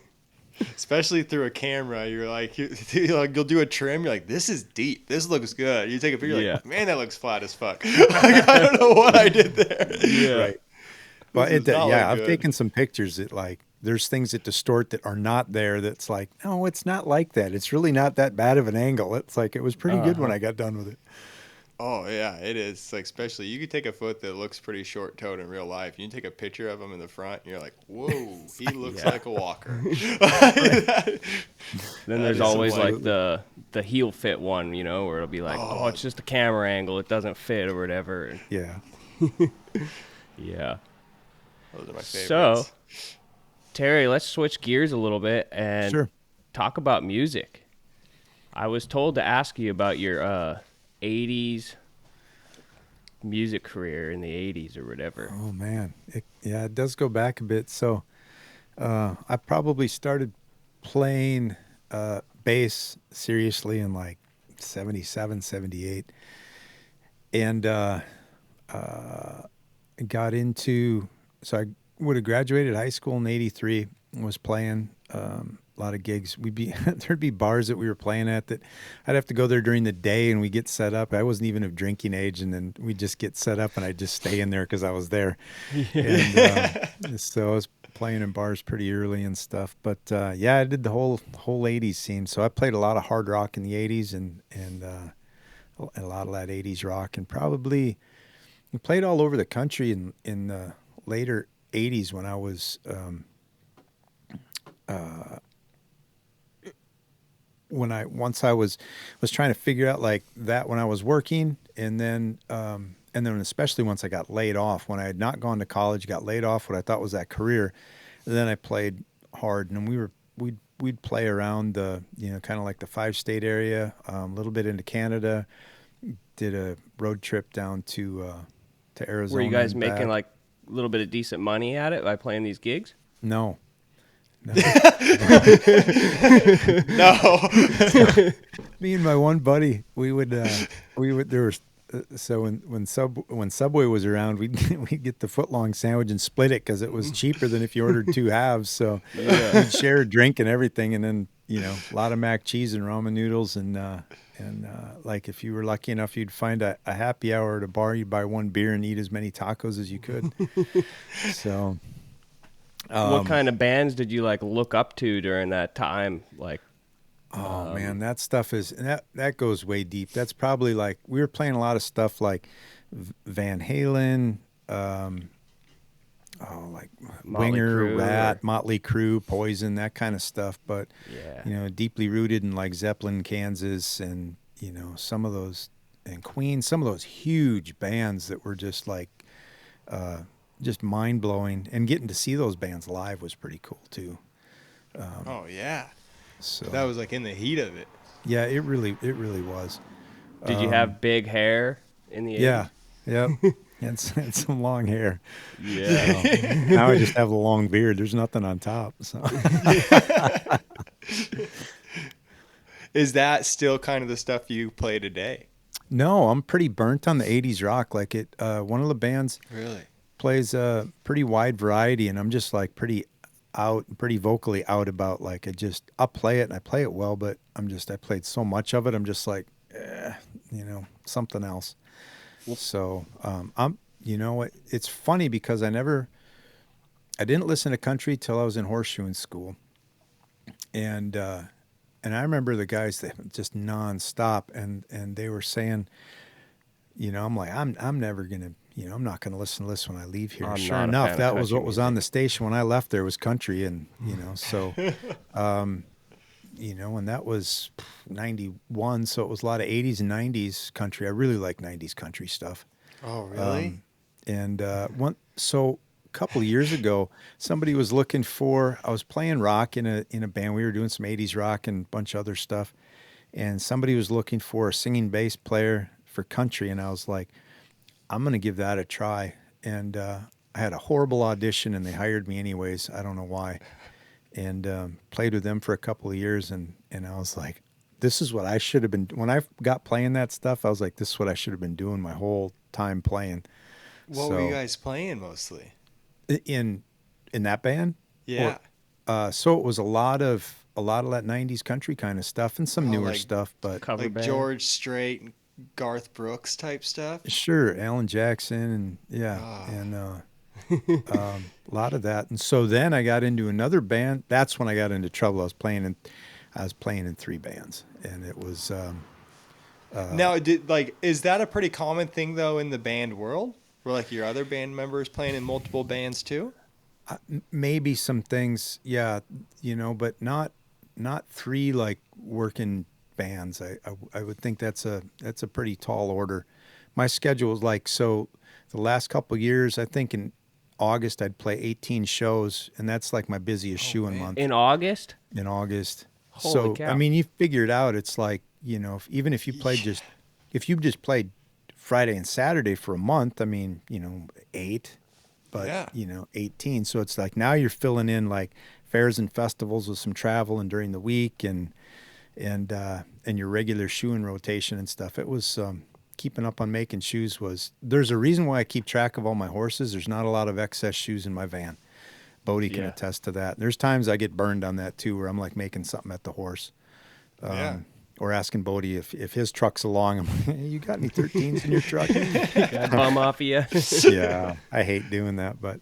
Especially through a camera, you're like, you'll do a trim. You're like, this is deep. This looks good. You take a picture,
Yeah.
like, man, that looks flat as fuck. Like, I don't know what I did there.
Yeah.
right. Well,
This does not look
I've
good.
taken some pictures that like, there's things that distort that are not there. That's like, no, it's not like that. It's really not that bad of an angle. It's like, it was pretty good when I got done with it.
Oh yeah, it is. Like, especially you could take a foot that looks pretty short-toed in real life. You can take a picture of him in the front, and you're like, whoa, he looks
Yeah.
like a walker.
Then there's always like the heel fit one, where it'll be like, oh, it's just a camera angle. It doesn't fit or whatever.
Yeah.
Yeah.
Those are my favorites.
So, Terry, let's switch gears a little bit and
Sure.
talk about music. I was told to ask you about your 80s music career in the 80s or whatever.
Oh man. It does go back a bit. So, I probably started playing bass seriously in like 77, 78. And got into, so I would have graduated high school in 83, was playing a lot of gigs. There'd be bars that we were playing at that I'd have to go there during the day and we get set up. I wasn't even of drinking age, and then we'd just get set up and I'd just stay in there because I was there. And so I was playing in bars pretty early and stuff. But I did the whole 80s scene. So I played a lot of hard rock in the 80s and a lot of that 80s rock, and probably we played all over the country in later 80s when I was once I was trying to figure out like that when I was working, and then especially once I got laid off, when I had not gone to college, got laid off what I thought was that career, and then I played hard, and we'd play around the, kind of like the 5-state area, a little bit into Canada, did a road trip down to Arizona.
Were you guys
and
making
back.
like a little bit of decent money at it by playing these gigs?
No.
No.
Me and my one buddy, we would there was so when Subway was around, we'd get the foot-long sandwich and split it because it was cheaper than if you ordered 2 halves. So we'd share a drink and everything, and then a lot of mac cheese and ramen noodles, and like if you were lucky enough, you'd find a happy hour at a bar, you'd buy 1 beer and eat as many tacos as you could. So.
What kind of bands did you like look up to during that time? Like,
man, that stuff that goes way deep. That's probably like we were playing a lot of stuff like Van Halen, like Winger, Rat, Motley Crue, Poison, that kind of stuff. But deeply rooted in like Zeppelin, Kansas, and some of those, and Queen, some of those huge bands that were just like. Just mind-blowing, and getting to see those bands live was pretty cool too.
Oh yeah,
so
that was like in the heat of it.
Yeah, it really was.
Did you have big hair in the 80s?
Yeah, and some long hair.
Yeah.
So, now I just have a long beard. There's nothing on top. So.
Is that still kind of the stuff you play today?
No, I'm pretty burnt on the 80s rock. Like one of the bands
really
plays a pretty wide variety, and I'm just like pretty vocally out about like I'll play it and I play it well, but I played so much of it, I'm just like, something else. So it's funny because I didn't listen to country till I was in horseshoeing school, and I remember the guys that just nonstop, and they were saying, I'm like, I'm never gonna. I'm not going to listen to this when I leave here. Sure enough, that was what was on the station when I left. There was country, and so, and that was 91. So it was a lot of 80s and 90s country. I really like 90s country stuff.
Oh, really?
A couple of years ago, somebody was looking for. I was playing rock in a band. We were doing some 80s rock and a bunch of other stuff, and somebody was looking for a singing bass player for country, and I was like, I'm going to give that a try. And I had a horrible audition, and they hired me anyways. I don't know why. And played with them for a couple of years, and I was like, this is what I should have been. When I got playing that stuff, I was like, this is what I should have been doing my whole time playing.
What were you guys playing mostly?
In that band?
Yeah.
So it was a lot of that 90s country kind of stuff and some newer stuff, but
cover
like
band.
George Strait and Garth Brooks type stuff.
Sure, Alan Jackson, and a lot of that. And so then I got into another band. That's when I got into trouble. I was playing in 3 bands, and it was.
Now, is that a pretty common thing though in the band world, where like your other band members playing in multiple bands too?
Maybe some things, yeah, but not 3 like working bands. I would think that's a pretty tall order. My schedule is like, so the last couple of years, I think in August I'd play 18 shows, and that's like my busiest shoeing month.
In August?
In August.
Holy cow.
I mean, you figure it out. It's like, even if you played if you just played Friday and Saturday for a month, I mean, 8, but 18. So it's like now you're filling in like fairs and festivals with some travel and during the week and your regular shoeing rotation and stuff. It was keeping up on making shoes there's a reason why I keep track of all my horses. There's not a lot of excess shoes in my van. Bodie can attest to that. There's times I get burned on that too, where I'm like making something at the horse. Or asking Bodie if his truck's along. I'm like, hey, you got any 13s in your truck?
Got a bum off of you.
Yeah, I hate doing that. But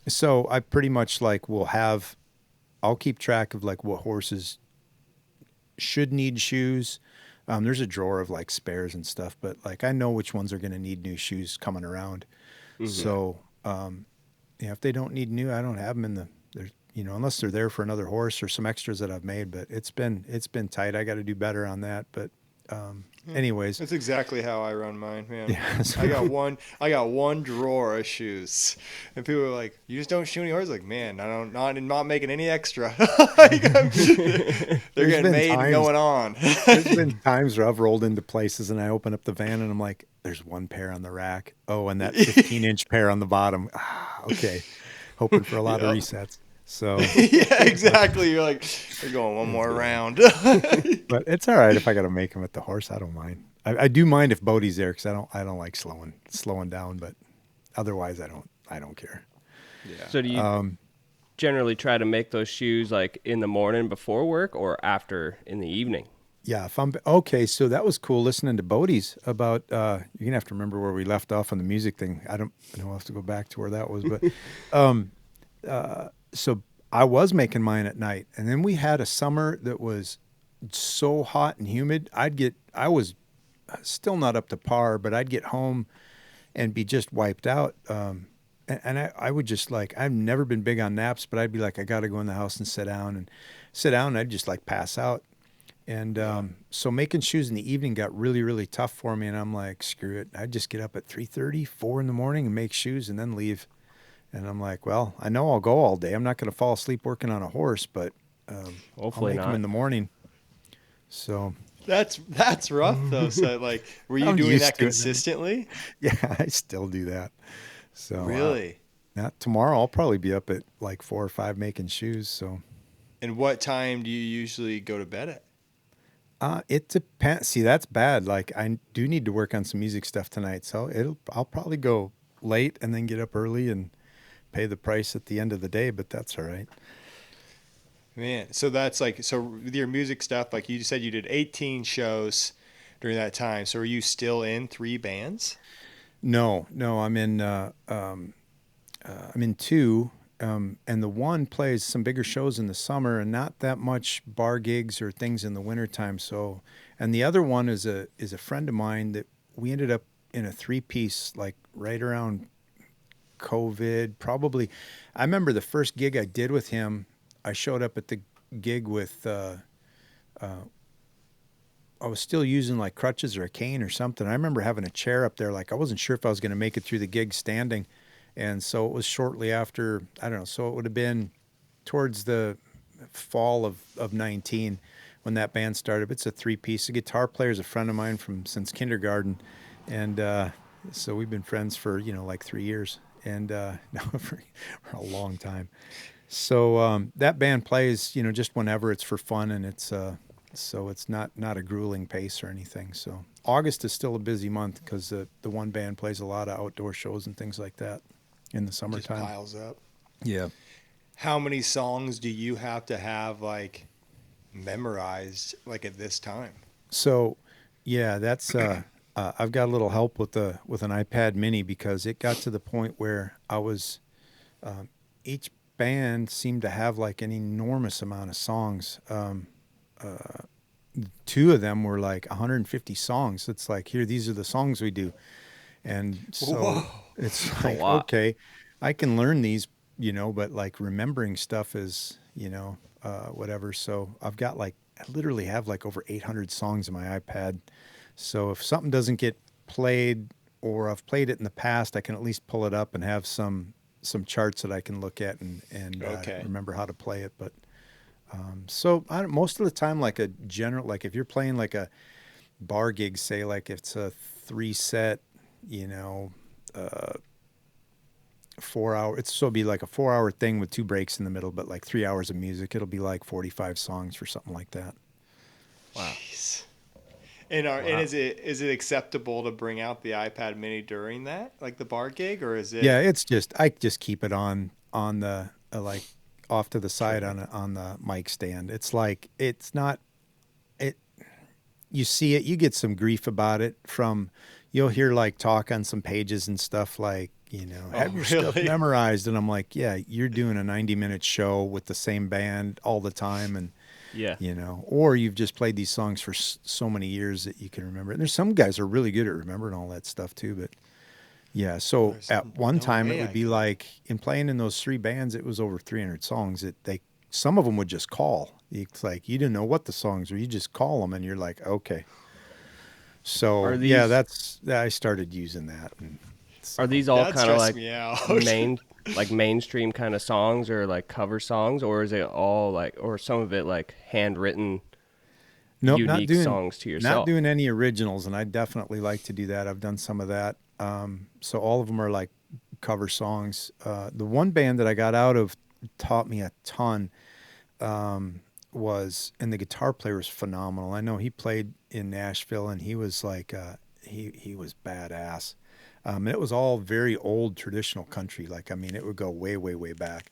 so I pretty much like I'll keep track of like what horses should need shoes. There's a drawer of like spares and stuff, but like I know which ones are going to need new shoes coming around. Mm-hmm. So if they don't need new, I don't have them in the there. Unless they're there for another horse or some extras that I've made. But it's been tight. I got to do better on that. But anyways,
That's exactly how I run mine, man.
yeah.
I got one drawer of shoes, and people are like, "You just don't shoe any horses?" Like, man, I'm not making any extra. They're getting made and going on.
There's been times where I've rolled into places and I open up the van and I'm like, "There's one pair on the rack. Oh, and that 15-inch pair on the bottom. Ah, okay." Hoping for a lot of resets. So
Yeah, exactly. You're like, we're going one more round.
but it's all right if I got to make them with the horse. I don't mind. I do mind if Bodie's there because I don't like slowing down. But otherwise, I don't care.
Yeah.
So do you generally try to make those shoes like in the morning before work or after in the evening?
Yeah, if I'm okay. So that was cool listening to Bodie's about. You're gonna have to remember where we left off on the music thing. I don't know. I'll have to go back to where that was, but so I was making mine at night, and then we had a summer that was so hot and humid. I was still not up to par, but I'd get home and be just wiped out. And I would just like, I've never been big on naps, but I'd be like, I got to go in the house and sit down, and I'd just like pass out. And so making shoes in the evening got really, really tough for me. And I'm like, screw it. I'd just get up at 3:30, 4 in the morning and make shoes and then leave. And I'm like, well, I know I'll go all day. I'm not going to fall asleep working on a horse, but
Hopefully
I'll make
not.
them in the morning. So
That's rough though. So like, were you
I'm
doing
used
that
to it.
consistently?
yeah, I still do that. So
Really?
not tomorrow. I'll probably be up at like 4 or 5 making shoes. So
And what time do you usually go to bed at?
it depends. See, that's bad. Like I do need to work on some music stuff tonight. So I'll probably go late and then get up early and pay the price at the end of the day, but that's all right.
Man, so that's like, so with your music stuff, like you said you did 18 shows during that time. So are you still in 3 bands?
No, I'm in 2, and the one plays some bigger shows in the summer and not that much bar gigs or things in the wintertime. So, and the other one is a friend of mine that we ended up in a 3-piece like right around COVID, probably. I remember the first gig I did with him, I showed up at the gig with, I was still using like crutches or a cane or something. I remember having a chair up there. Like I wasn't sure if I was going to make it through the gig standing. And so it was shortly after, I don't know. So it would have been towards the fall of 19 when that band started. It's a 3-piece. The guitar player is a friend of mine since kindergarten. And, so we've been friends for, like 3 years and, no, for a long time. So, that band plays, just whenever it's for fun and it's, so it's not a grueling pace or anything. So August is still a busy month because the one band plays a lot of outdoor shows and things like that in the summertime.
Just piles up.
Yeah.
How many songs do you have to have like memorized like at this time?
So, yeah, that's I've got a little help with an iPad Mini because it got to the point where I was each band seemed to have like an enormous amount of songs. 2 of them were like 150 songs. It's like, here, these are the songs we do. And so
Whoa.
it's
a
like,
lot.
okay, I can learn these, but like remembering stuff is, whatever. So I literally have like over 800 songs in my iPad. So if something doesn't get played or I've played it in the past, I can at least pull it up and have some charts that I can look at and
Okay.
remember how to play it. But so most of the time, like a general, like if you're playing like a bar gig, say like it's a 3-set, 4-hour, it'll be like a 4-hour thing with 2 breaks in the middle, but like 3 hours of music, it'll be like 45 songs for something like that.
Wow.
Jeez. And is it acceptable to bring out the iPad Mini during that, like the bar gig, or is it?
Yeah, I just keep it on the like off to the side on the mic stand. It's like it's not it. You see it, you get some grief about it you'll hear like talk on some pages and stuff like have your stuff
really?
memorized, and I'm like, yeah, you're doing a 90-minute show with the same band all the time, and
Yeah.
or you've just played these songs for so many years that you can remember it. And there's some guys who are really good at remembering all that stuff too, but Yeah. So
There's
at one
no
time it
way
would
I
be
could.
like in playing in those three bands, it was over 300 songs. Some of them would just call. It's like you didn't know what the songs were. You just call them and you're like, okay.
Are
So yeah,
these
I started using that. And
are
so
these all
That
kind of
stressed
like
me out.
mainstream kind of songs or like cover songs, or is it all like, or some of it like handwritten
nope,
unique songs to
not
yourself?
doing any originals. And I definitely like to do that. I've done some of that. So all of them are like cover songs. The one band that I got out of taught me a ton. And the guitar player was phenomenal. I know he played in Nashville, and he was like, he was badass. And it was all very old traditional country. Like, I mean, it would go way, way, way back.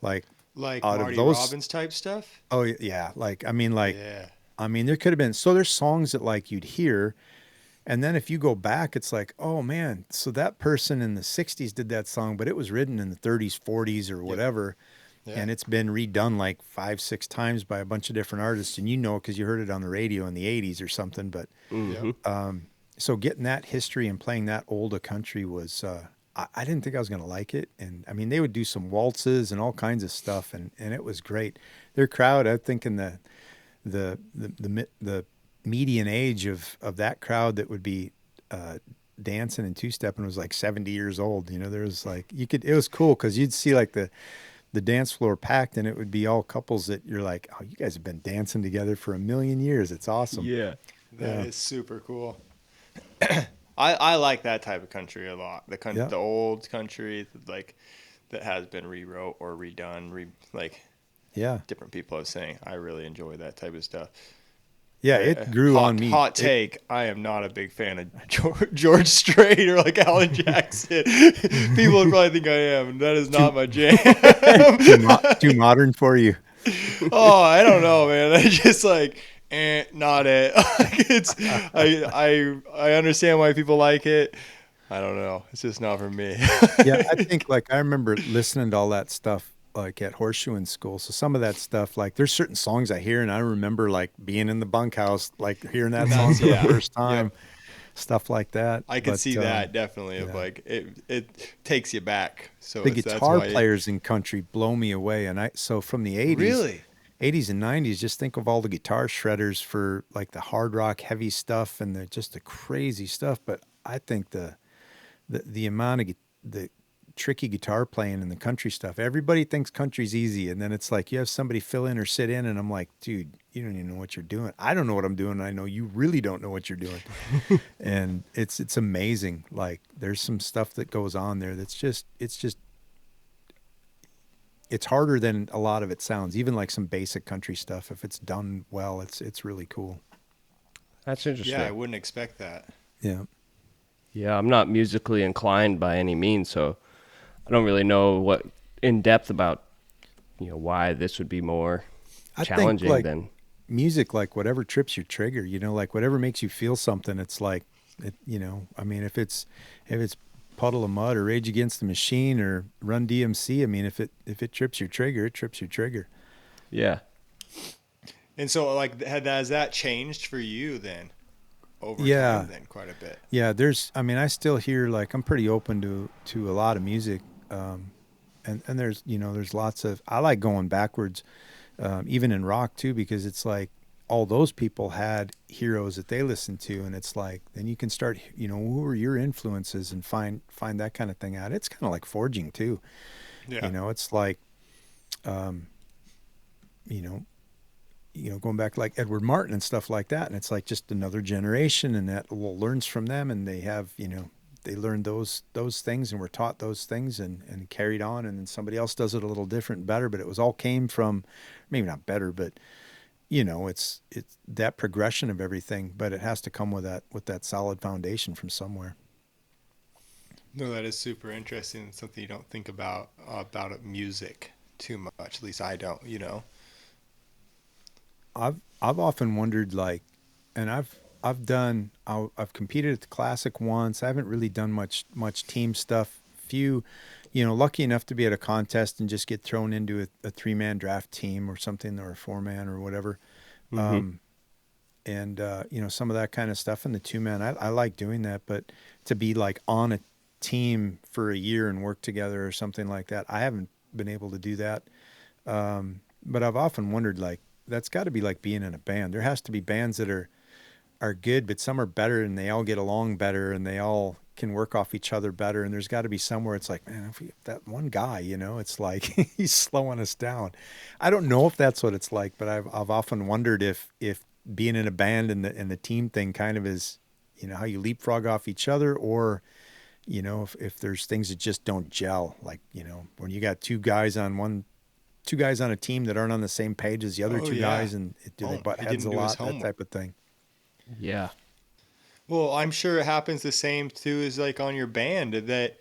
Like,
Like
out of
Marty
those,
Robbins type stuff.
oh yeah,
Yeah.
I mean, there could have been. So there's songs that like you'd hear, and then if you go back, it's like, oh man, so that person in the '60s did that song, but it was written in the '30s, '40s, or
Yep.
whatever,
Yeah.
and it's been redone like 5, 6 times by a bunch of different artists, and you know because you heard it on the radio in the '80s or something. But
Yep.
Mm-hmm.
so getting that history and playing that old a country was, I didn't think I was going to like it, and I mean they would do some waltzes and all kinds of stuff, and it was great. Their crowd, I think, in the median age of that crowd that would be dancing and two-stepping was like 70 years old. You know, there was like it was cool because you'd see like the dance floor packed, and it would be all couples that you're like, oh, you guys have been dancing together for a million years. It's awesome.
Yeah.
That
Yeah.
is super cool. I like that type of country a lot.
Yeah.
The old country like that has been rewrote or redone, like
Yeah.
different people have saying. I really enjoy that type of stuff.
Yeah. It grew on me.
Hot take. I am not a big fan of George Strait or like Alan Jackson. People would probably think I am, and that is
Too
not my jam.
too modern for you.
Oh, I don't know, man. I just like, not it. Like, I understand why people like it. I don't know. It's just not for me.
Yeah, I think like I remember listening to all that stuff like at Horseshoe in school. So some of that stuff, like there's certain songs I hear and I remember like being in the bunkhouse, like hearing that song
That's
for the
yeah.
first
Yep.
time, stuff like that.
I could
But
see that definitely of
yeah.
like it takes you back. So
The
that's
guitar
why
players in country blow me away. And so from the 80s,
really
80s and 90s, just think of all the guitar shredders for like the hard rock heavy stuff and just the crazy stuff. But I think the amount of the tricky guitar playing and the country stuff. Everybody thinks country's easy, and then it's like you have somebody fill in or sit in, and I'm like, dude, you don't even know what you're doing. I don't know what I'm doing. And I know you really don't know what you're doing, and it's amazing. Like there's some stuff that goes on there that's it's harder than a lot of it sounds. Even like some basic country stuff, if it's done well, it's really cool.
That's interesting.
yeah, I wouldn't expect that.
Yeah.
Yeah, I'm not musically inclined by any means, so I don't really know what in depth about, why this would be more
I think
challenging
like
than.
music, like whatever trips your trigger, like whatever makes you feel something, it's like I mean, if it's Puddle of Mud or Rage Against the Machine or Run DMC, I mean, if it trips your trigger, it trips your trigger.
Yeah.
And so like has that changed for you then over
Yeah.
time then quite a bit?
Yeah, I mean, I still hear, like, I'm pretty open to a lot of music. And there's lots of, I like going backwards, even in rock too, because it's like all those people had heroes that they listened to. And it's like, then you can start, who are your influences and find that kind of thing out. It's kind of like forging too.
Yeah.
It's like, you know, going back like Edward Martin and stuff like that. And it's like just another generation and that learns from them. And they have, they learned those things and were taught those things and carried on. And then somebody else does it a little different and better, but it was all came from, maybe not better, but it's that progression of everything, but it has to come with that solid foundation from somewhere.
No, that is super interesting. It's something you don't think about music too much. At least I don't,
I've often wondered, like, and I've competed at the Classic once. I haven't really done much team stuff. Few, lucky enough to be at a contest and just get thrown into a 3-man draft team or something, or a 4-man or whatever.
Mm-hmm.
And some of that kind of stuff in the 2-man, I like doing that. But to be like on a team for a year and work together or something like that. I haven't been able to do that. But I've often wondered, like, that's got to be like being in a band. There has to be bands that are good, but some are better and they all get along better and they all can work off each other better. And there's got to be somewhere it's like, man, if that one guy, it's like he's slowing us down. I don't know if that's what it's like, but I've often wondered if being in a band and the team thing kind of is, how you leapfrog off each other, or if there's things that just don't gel, like when you got two guys on a team that aren't on the same page as the other two guys, and do they butt heads a lot, that type of thing.
Yeah.
Well, I'm sure it happens the same too as like on your band, that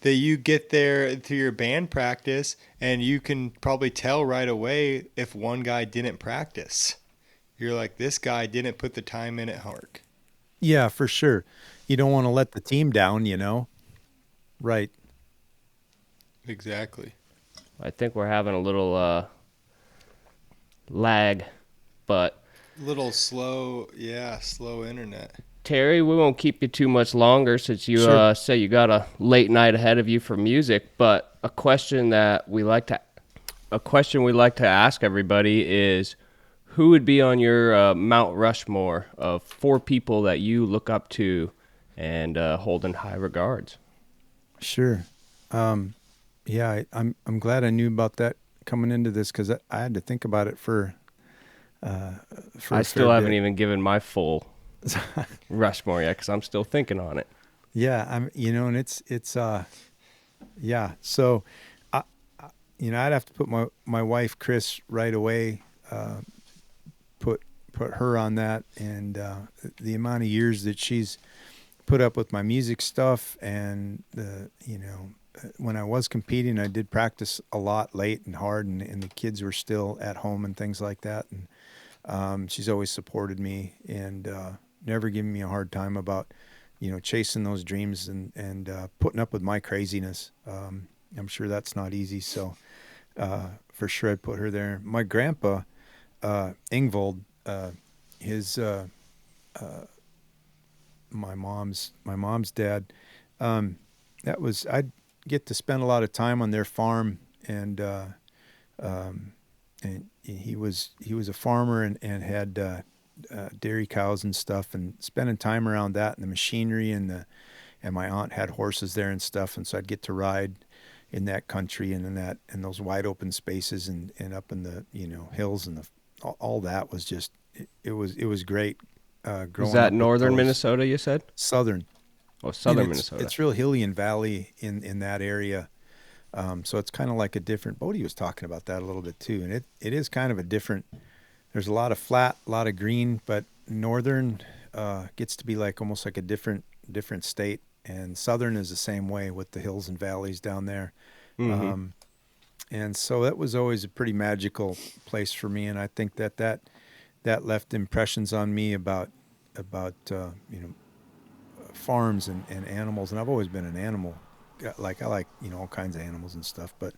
you get there to your band practice and you can probably tell right away if one guy didn't practice. You're like, this guy didn't put the time in at work.
Yeah, for sure. You don't want to let the team down, Right.
Exactly.
I think we're having a little lag, but
Little slow internet.
Terry, we won't keep you too much longer since you
Sure.
say you got a late night ahead of you for music. But a question we like to ask everybody is, who would be on your Mount Rushmore of 4 people that you look up to and hold in high regards?
Sure. Yeah, I'm glad I knew about that coming into this, because I had to think about it for
I still haven't even given my full Rushmore yet because I'm still thinking on it.
Yeah, and it's yeah. So, I'd have to put my wife Chris right away. Put her on that, and the amount of years that she's put up with my music stuff, and when I was competing, I did practice a lot late and hard, and the kids were still at home and things like that, and she's always supported me and never given me a hard time about chasing those dreams and putting up with my craziness. I'm sure that's not easy, so for sure I'd put her there. My grandpa Ingvold, his my mom's dad, I'd get to spend a lot of time on their farm, and he was a farmer and had dairy cows and stuff, and spending time around that and the machinery, and my aunt had horses there and stuff, and so I'd get to ride in that country and in those wide open spaces and up in the hills, and all that was just it was great. Growing
Was that
up with
northern
those.
Minnesota, you said?
Southern.
Oh, southern
And
Minnesota.
It's real hilly and valley in that area. So it's kind of like a different, Bodie was talking about that a little bit too. And it is kind of a different, there's a lot of flat, a lot of green, but northern gets to be like almost like a different state. And southern is the same way with the hills and valleys down there.
Mm-hmm.
And so that was always a pretty magical place for me. And I think that left impressions on me about farms and animals. And I've always been an animal. Like I like all kinds of animals and stuff, but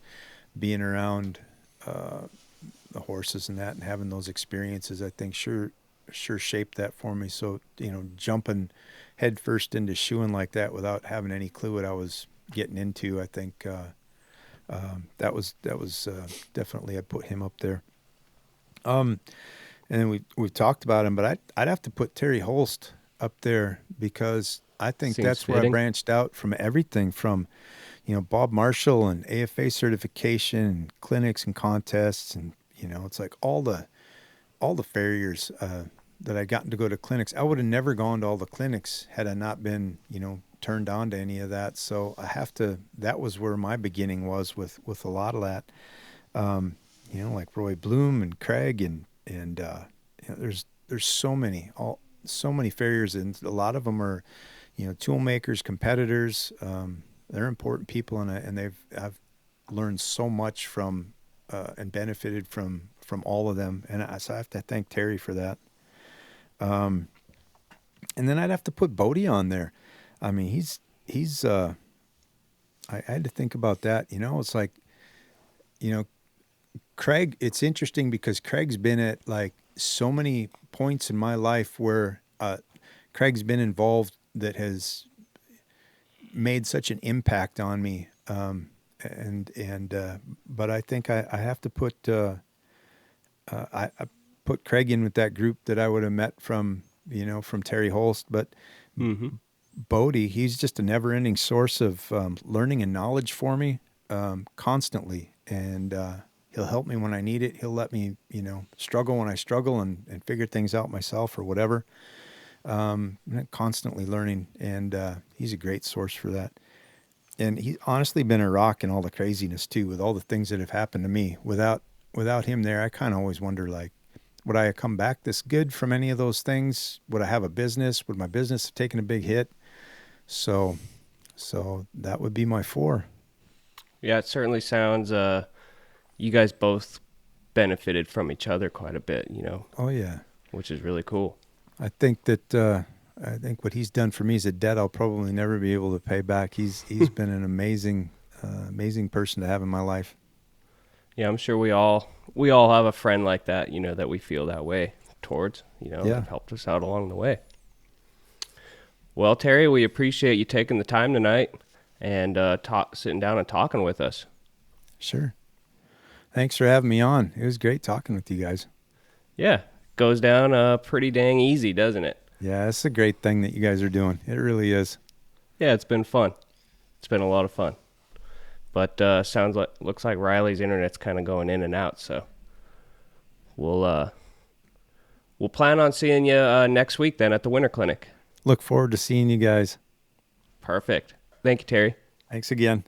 being around the horses and that and having those experiences, I think sure shaped that for me. So jumping head first into shoeing like that without having any clue what I was getting into, I think that was definitely, I'd put him up there. And then we've talked about him, but I'd have to put Terry Holst up there, because I think
Seems
that's where I
fitting.
branched out from everything from, Bob Marshall and AFA certification and clinics and contests. And, it's like all the farriers that I'd gotten to go to clinics. I would have never gone to all the clinics had I not been, turned on to any of that. So that was where my beginning was with a lot of that. Like Roy Bloom and Craig and there's so many farriers, and a lot of them are, tool makers, competitors. They're important people, and I've learned so much from and benefited from all of them, and so I have to thank Terry for that. And then I'd have to put Bodie on there. I mean, he's I had to think about that. It's like, Craig, it's interesting because Craig's been at like so many points in my life where Craig's been involved that has made such an impact on me. But I think I have to put I put Craig in with that group that I would have met from Terry Holst. But
Mm-hmm.
Bodie, he's just a never-ending source of learning and knowledge for me constantly, and he'll help me when I need it. He'll let me struggle when I struggle and figure things out myself or whatever. I'm constantly learning, and he's a great source for that. And he's honestly been a rock in all the craziness too, with all the things that have happened to me. Without him there, I kind of always wonder, like, would I have come back this good from any of those things? Would I have a business? Would my business have taken a big hit? So that would be my 4.
Yeah, it certainly sounds. You guys both benefited from each other quite a bit,
Oh yeah.
which is really cool.
I think what he's done for me is a debt I'll probably never be able to pay back. He's been an amazing person to have in my life.
Yeah, I'm sure we all have a friend like that, that we feel that way towards,
Yeah.
that helped us out along the way. Well, Terry, we appreciate you taking the time tonight and sitting down and talking with us.
Sure. Thanks for having me on. It was great talking with you guys.
Yeah, goes down pretty dang easy, doesn't it?
Yeah, it's a great thing that you guys are doing. It really is.
Yeah, it's been fun. It's been a lot of fun. But looks like Riley's internet's kind of going in and out, so we'll plan on seeing you next week then at the Winter Clinic.
Look forward to seeing you guys.
Perfect. Thank you, Terry.
Thanks again.